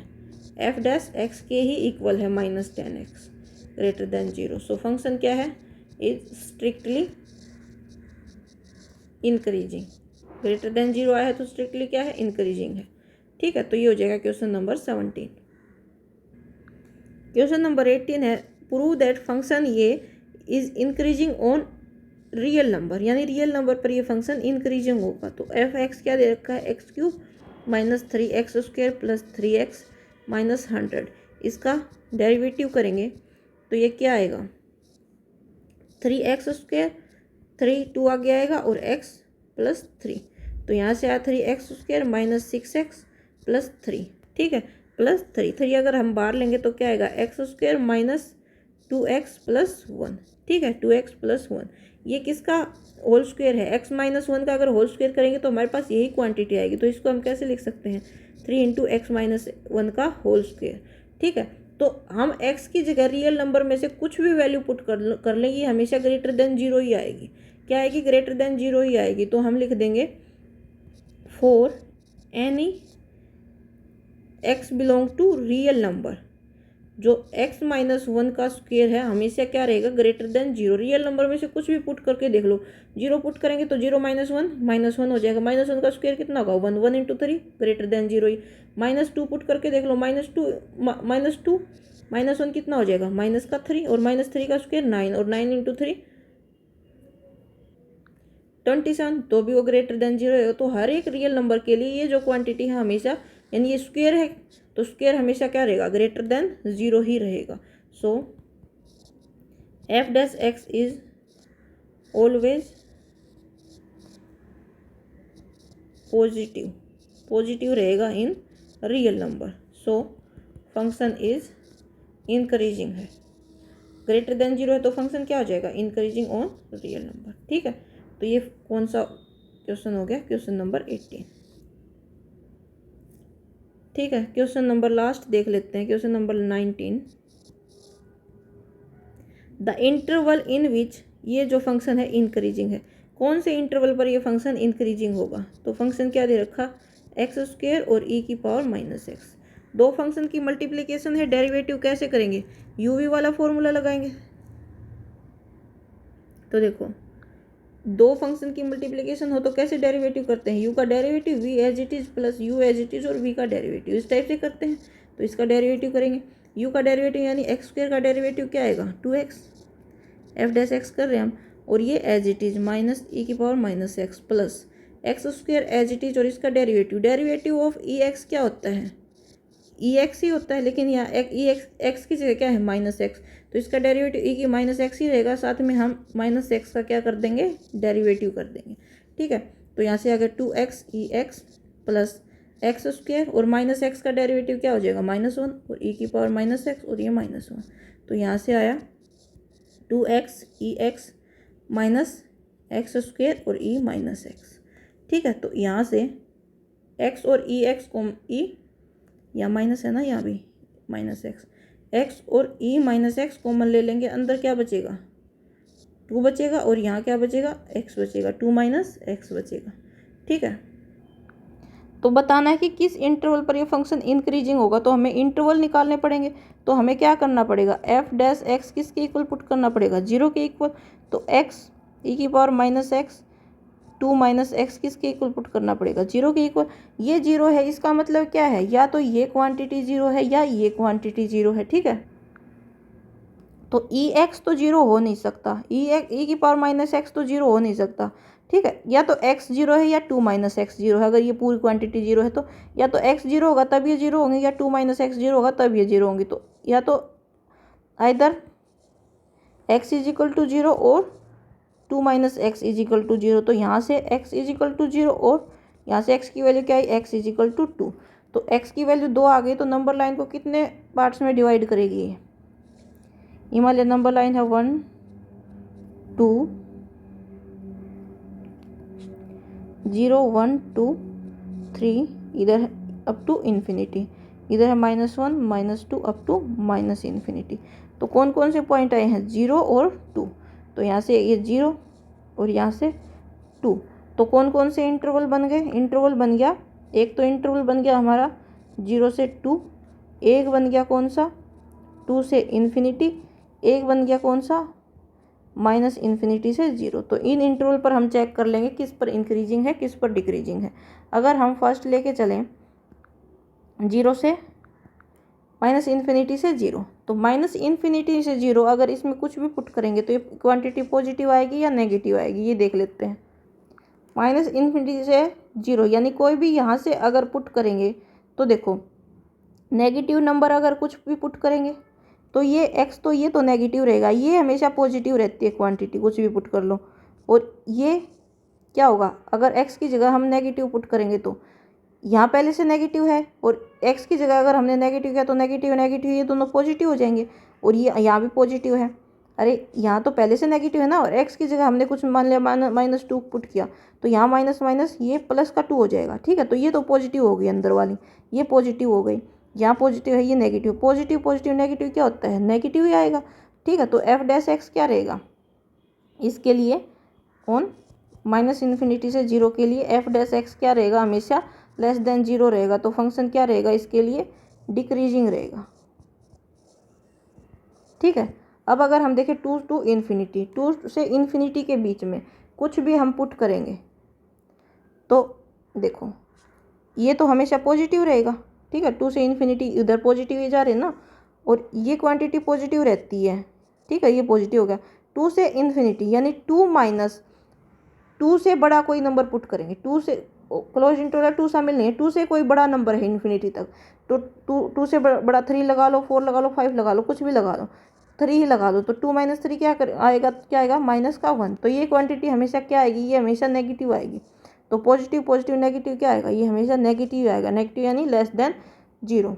एफ डैश एक्स के ही इक्वल है minus 10x greater than 0। So function क्या है, is strictly increasing. Greater than 0 आया है तो स्ट्रिक्टली क्या है, इंक्रीजिंग है। ठीक है, तो ये हो जाएगा क्वेश्चन नंबर 17। क्वेश्चन नंबर 18 है, प्रूव दैट फंक्शन ये is increasing on real number, यानी रियल नंबर पर ये फंक्शन इंक्रीजिंग होगा। तो एफ एक्स क्या दे रखा है, x³ minus 3x² plus 3x minus 100। इसका डेरिवेटिव करेंगे तो ये क्या आएगा 3x², 3 2 आगे आएगा और x प्लस 3, तो यहाँ से आया 3x² माइनस 6x प्लस 3। ठीक है, प्लस 3 अगर हम बाहर लेंगे तो क्या आएगा x² माइनस 2x प्लस 1। ठीक है, 2x प्लस 1 ये किसका होल स्क्वायर है, x माइनस 1 का अगर होल स्क्वायर करेंगे तो हमारे पास यही क्वांटिटी आएगी। तो इसको हम कैसे लिख सकते हैं 3 × x माइनस 1 का होल स्क्वायर। ठीक है, तो हम x की जगह रियल नंबर में से कुछ भी वैल्यू पुट कर लेंगे, हमेशा ग्रेटर देन 0 ही आएगी। क्या आएगी, ग्रेटर देन 0 ही आएगी। तो हम लिख देंगे for any x belong to real number, जो x माइनस 1 का स्क्वायर है हमेशा क्या रहेगा ग्रेटर देन 0। रियल नंबर में से कुछ भी पुट करके देख लो, 0 पुट करेंगे तो 0 माइनस 1 हो जाएगा, माइनस 1 का स्क्वायर कितना होगा 1, 1 × 3 ग्रेटर देन 0 ही। माइनस 2 पुट करके देख लो, माइनस 2 माइनस 1 कितना हो जाएगा माइनस का 3, और माइनस 3 का स्क्वायर 9, और 9 × 3 27, तो भी वो ग्रेटर देन 0 है। तो हर एक रियल नंबर के लिए ये जो क्वांटिटी है हमेशा, यानी ये स्क्वायर है तो स्क्वायर हमेशा क्या रहेगा ग्रेटर देन 0 ही रहेगा। So f dash x is always positive रहेगा in real number. So function is increasing है, ग्रेटर देन 0 है तो फंक्शन क्या हो जाएगा इंक्रीजिंग ऑन रियल नंबर। ठीक है, तो ये कौन सा क्वेश्चन हो गया, क्वेश्चन नंबर 18। ठीक है, क्वेश्चन नंबर लास्ट देख लेते हैं, question number 19। The interval in which ये जो फंक्शन है इंक्रीजिंग है, कौन से इंटरवल पर ये फंक्शन इंक्रीजिंग होगा। तो फंक्शन क्या दे रखा x² और e⁻⁻x। दो फंक्शन की मल्टीप्लिकेशन है, डेरिवेटिव कैसे करेंगे, uv वाला फॉर्मूला लगाएंगे। तो देखो दो फंक्शन की मल्टीप्लिकेशन हो तो कैसे डेरिवेटिव करते हैं, u का derivative v as it is plus u as it is और v का डेरिवेटिव इस टाइप से करते हैं। तो इसका डेरिवेटिव करेंगे, u का डेरिवेटिव यानी x² का डेरिवेटिव क्या आएगा 2x, एफ डैश एक्स कर रहे हैं हम, और ये as it is minus e⁻⁻x plus x² as it is और इसका डेरिवेटिव ऑफ ex क्या होता है ex ही होता है, लेकिन यहाँ x की जगह क्या है -x, तो इसका डेरिवेटिव ई की माइनस एक्स ही रहेगा, साथ में हम माइनस एक्स का क्या कर देंगे, डेरिवेटिव कर देंगे। ठीक है, तो यहाँ से अगर 2x ई एक्स प्लस एक्स स्क्वायर और माइनस एक्स का डेरिवेटिव क्या हो जाएगा, -1 और ई की पावर माइनस एक्स और ये -1। तो यहाँ से आया 2x ई एक्स माइनस एक्स स्क्वायर और ई माइनस एक्स। ठीक है, तो यहाँ से x और ई एक्स को ई या माइनस है ना, यहाँ भी माइनस एक्स और ई माइनस एक्स कॉमन ले लेंगे, अंदर क्या बचेगा, 2 बचेगा और यहाँ क्या बचेगा, x बचेगा, 2 माइनस एक्स बचेगा। ठीक है, तो बताना है कि किस इंटरवल पर ये फंक्शन इंक्रीजिंग होगा, तो हमें इंटरवल निकालने पड़ेंगे। तो हमें क्या करना पड़ेगा, एफ डैश एक्स किसके इक्वल पुट करना पड़ेगा, 0 के इक्वल। तो एक्स ई की power minus x 2 minus x किसके इक्वल पुट करना पड़ेगा, 0 के इक्वल। ये 0 है, इसका मतलब क्या है, या तो ये क्वांटिटी 0 है या ये क्वांटिटी 0 है। ठीक है, तो ई एक्स तो 0 हो नहीं सकता, ई की पावर माइनस एक्स तो 0 हो नहीं सकता। ठीक है, या तो x 0 है या 2 माइनस एक्स 0 है। अगर ये पूरी क्वांटिटी 0 है तो या तो x 0 होगा तब ये 0 होंगे, या 2 माइनस एक्स 0 होगा तब ये 0 होंगी। तो या तो either x is equal to 0 और 2 minus x is equal to 0। तो यहाँ से x इज इक्वल टू 0 और यहाँ से x की वैल्यू क्या है, x इज इक्वल टू 2। तो x की वैल्यू 2 आ गई, तो नंबर लाइन को कितने पार्ट्स में डिवाइड करेगी ये, हिमालय नंबर लाइन है 1 2 0 1 2 3, इधर अप टू इन्फिनिटी, इधर है -1 -2 अप टू माइनस इन्फिनिटी। तो कौन कौन से पॉइंट आए हैं, 0 और 2। तो यहाँ से ये 0 और यहाँ से 2। तो कौन कौन से इंटरवल बन गए, इंटरवल बन गया, एक तो इंटरवल बन गया हमारा 0 से 2, एक बन गया कौन सा 2 से इन्फिनिटी, एक बन गया कौन सा माइनस इन्फिनिटी से 0। तो इन इंटरवल पर हम चेक कर लेंगे किस पर इंक्रीजिंग है किस पर डिक्रीजिंग है। अगर हम फर्स्ट लेके चलें 0 से माइनस इन्फिनिटी से 0, तो माइनस इन्फिनिटी से 0 अगर इसमें कुछ भी पुट करेंगे तो ये क्वांटिटी पॉजिटिव आएगी या नेगेटिव आएगी, ये देख लेते हैं। माइनस इन्फिनिटी से 0 यानी कोई भी यहाँ से अगर पुट करेंगे तो देखो नेगेटिव नंबर अगर कुछ भी पुट करेंगे तो ये x तो ये तो नेगेटिव रहेगा, ये हमेशा पॉजिटिव रहती है क्वांटिटी, कुछ भी पुट कर लो। और ये क्या होगा, अगर x की जगह हम नेगेटिव पुट करेंगे तो यहाँ पहले से नेगेटिव है और x की जगह अगर हमने नेगेटिव किया तो नेगेटिव नेगेटिव ये दोनों पॉजिटिव हो जाएंगे, और ये यहाँ भी पॉजिटिव है। अरे यहाँ तो पहले से नेगेटिव है ना, और x की जगह हमने कुछ मान लिया -2 पुट किया, तो यहाँ माइनस माइनस ये प्लस का 2 हो जाएगा। ठीक है, तो ये तो पॉजिटिव हो गई अंदर वाली, ये पॉजिटिव हो गई, यहाँ पॉजिटिव है ये नेगेटिव, पॉजिटिव पॉजिटिव नेगेटिव क्या होता है, नेगेटिव ही आएगा। ठीक है, तो एफ डैश एक्स क्या रहेगा, इसके लिए ऑन माइनस इन्फिनिटी से 0 के लिए एफ डैश एक्स क्या रहेगा, हमेशा लेस देन 0 रहेगा। तो फंक्शन क्या रहेगा इसके लिए, डिक्रीजिंग रहेगा। ठीक है, अब अगर हम देखें 2 टू इन्फिनिटी, 2 से इन्फिनिटी के बीच में कुछ भी हम पुट करेंगे तो देखो ये तो हमेशा पॉजिटिव रहेगा। ठीक है, 2 से इन्फिनिटी इधर पॉजिटिव ही जा रहे हैं ना, और ये क्वांटिटी पॉजिटिव रहती है। ठीक है, ये पॉजिटिव हो गया। 2 से इन्फिनिटी यानी 2 माइनस 2 से बड़ा कोई नंबर पुट करेंगे, 2 से क्लोज इंटरवल 2 शामिल नहीं है, 2 से कोई बड़ा नंबर है इन्फिनिटी तक, तो 2 से बड़ा 3 लगा लो, 4 लगा लो, 5 लगा लो, कुछ भी लगा लो, 3 ही लगा दो। तो 2 माइनस 3 आएगा, क्या आएगा, माइनस का 1। तो ये क्वांटिटी हमेशा क्या आएगी, ये हमेशा नेगेटिव आएगी। तो पॉजिटिव पॉजिटिव नेगेटिव क्या आएगा, ये हमेशा नेगेटिव आएगा, नेगेटिव यानी लेस देन 0।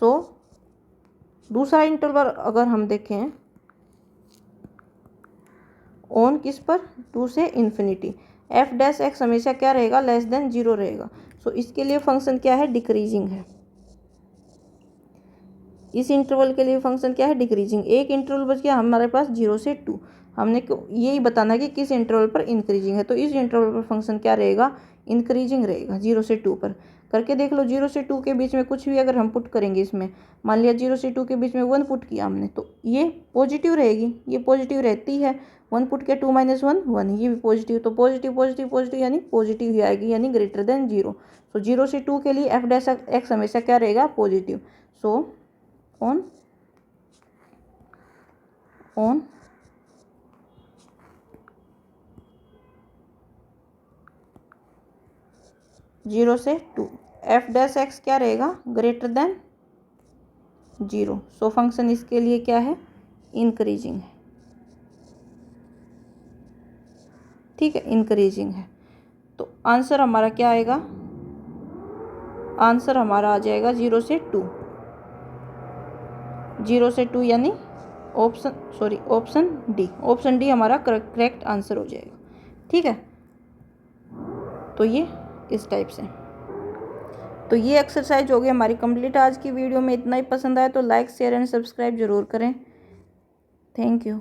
सो दूसरा इंटरवल अगर हम देखें ऑन किस पर, 2 से इन्फिनिटी, एफ डैश एक्स हमेशा क्या रहेगा, लेस देन 0 रहेगा। सो इसके लिए फंक्शन क्या है, डिक्रीजिंग है। इस इंटरवल के लिए फंक्शन क्या है, डिक्रीजिंग। एक इंटरवल बच गया हमारे पास 0 से 2, हमने यही बताना कि किस इंटरवल पर इंक्रीजिंग है। तो इस इंटरवल पर फंक्शन क्या रहेगा, इंक्रीजिंग रहेगा 0 से 2 पर। करके देख लो, 0 से 2 के बीच में कुछ भी अगर हम पुट करेंगे, इसमें मान लिया 0 से 2 के बीच में 1 पुट किया हमने, तो ये पॉजिटिव रहेगी, ये पॉजिटिव रहती है। 1 पुट किया, 2 माइनस 1 1, ये भी पॉजिटिव। तो पॉजिटिव पॉजिटिव पॉजिटिव यानी पॉजिटिव ही आएगी, यानी ग्रेटर देन 0। सो 0 से 2 के लिए एफ डैश एक्स हमेशा क्या रहेगा, पॉजिटिव। सो ऑन 0 से 2 एफ डैश एक्स क्या रहेगा, ग्रेटर देन 0। सो फंक्शन इसके लिए क्या है, इंक्रीजिंग है। ठीक है, इंक्रीजिंग है। तो आंसर हमारा क्या आएगा, आंसर हमारा आ जाएगा 0 से 2, 0 से 2 यानी ऑप्शन डी। ऑप्शन डी हमारा करेक्ट आंसर हो जाएगा। ठीक है, तो ये इस टाइप से। तो ये एक्सरसाइज हो गई हमारी कंप्लीट। आज की वीडियो में इतना ही। पसंद आए तो लाइक शेयर एंड सब्सक्राइब जरूर करें। Thank you.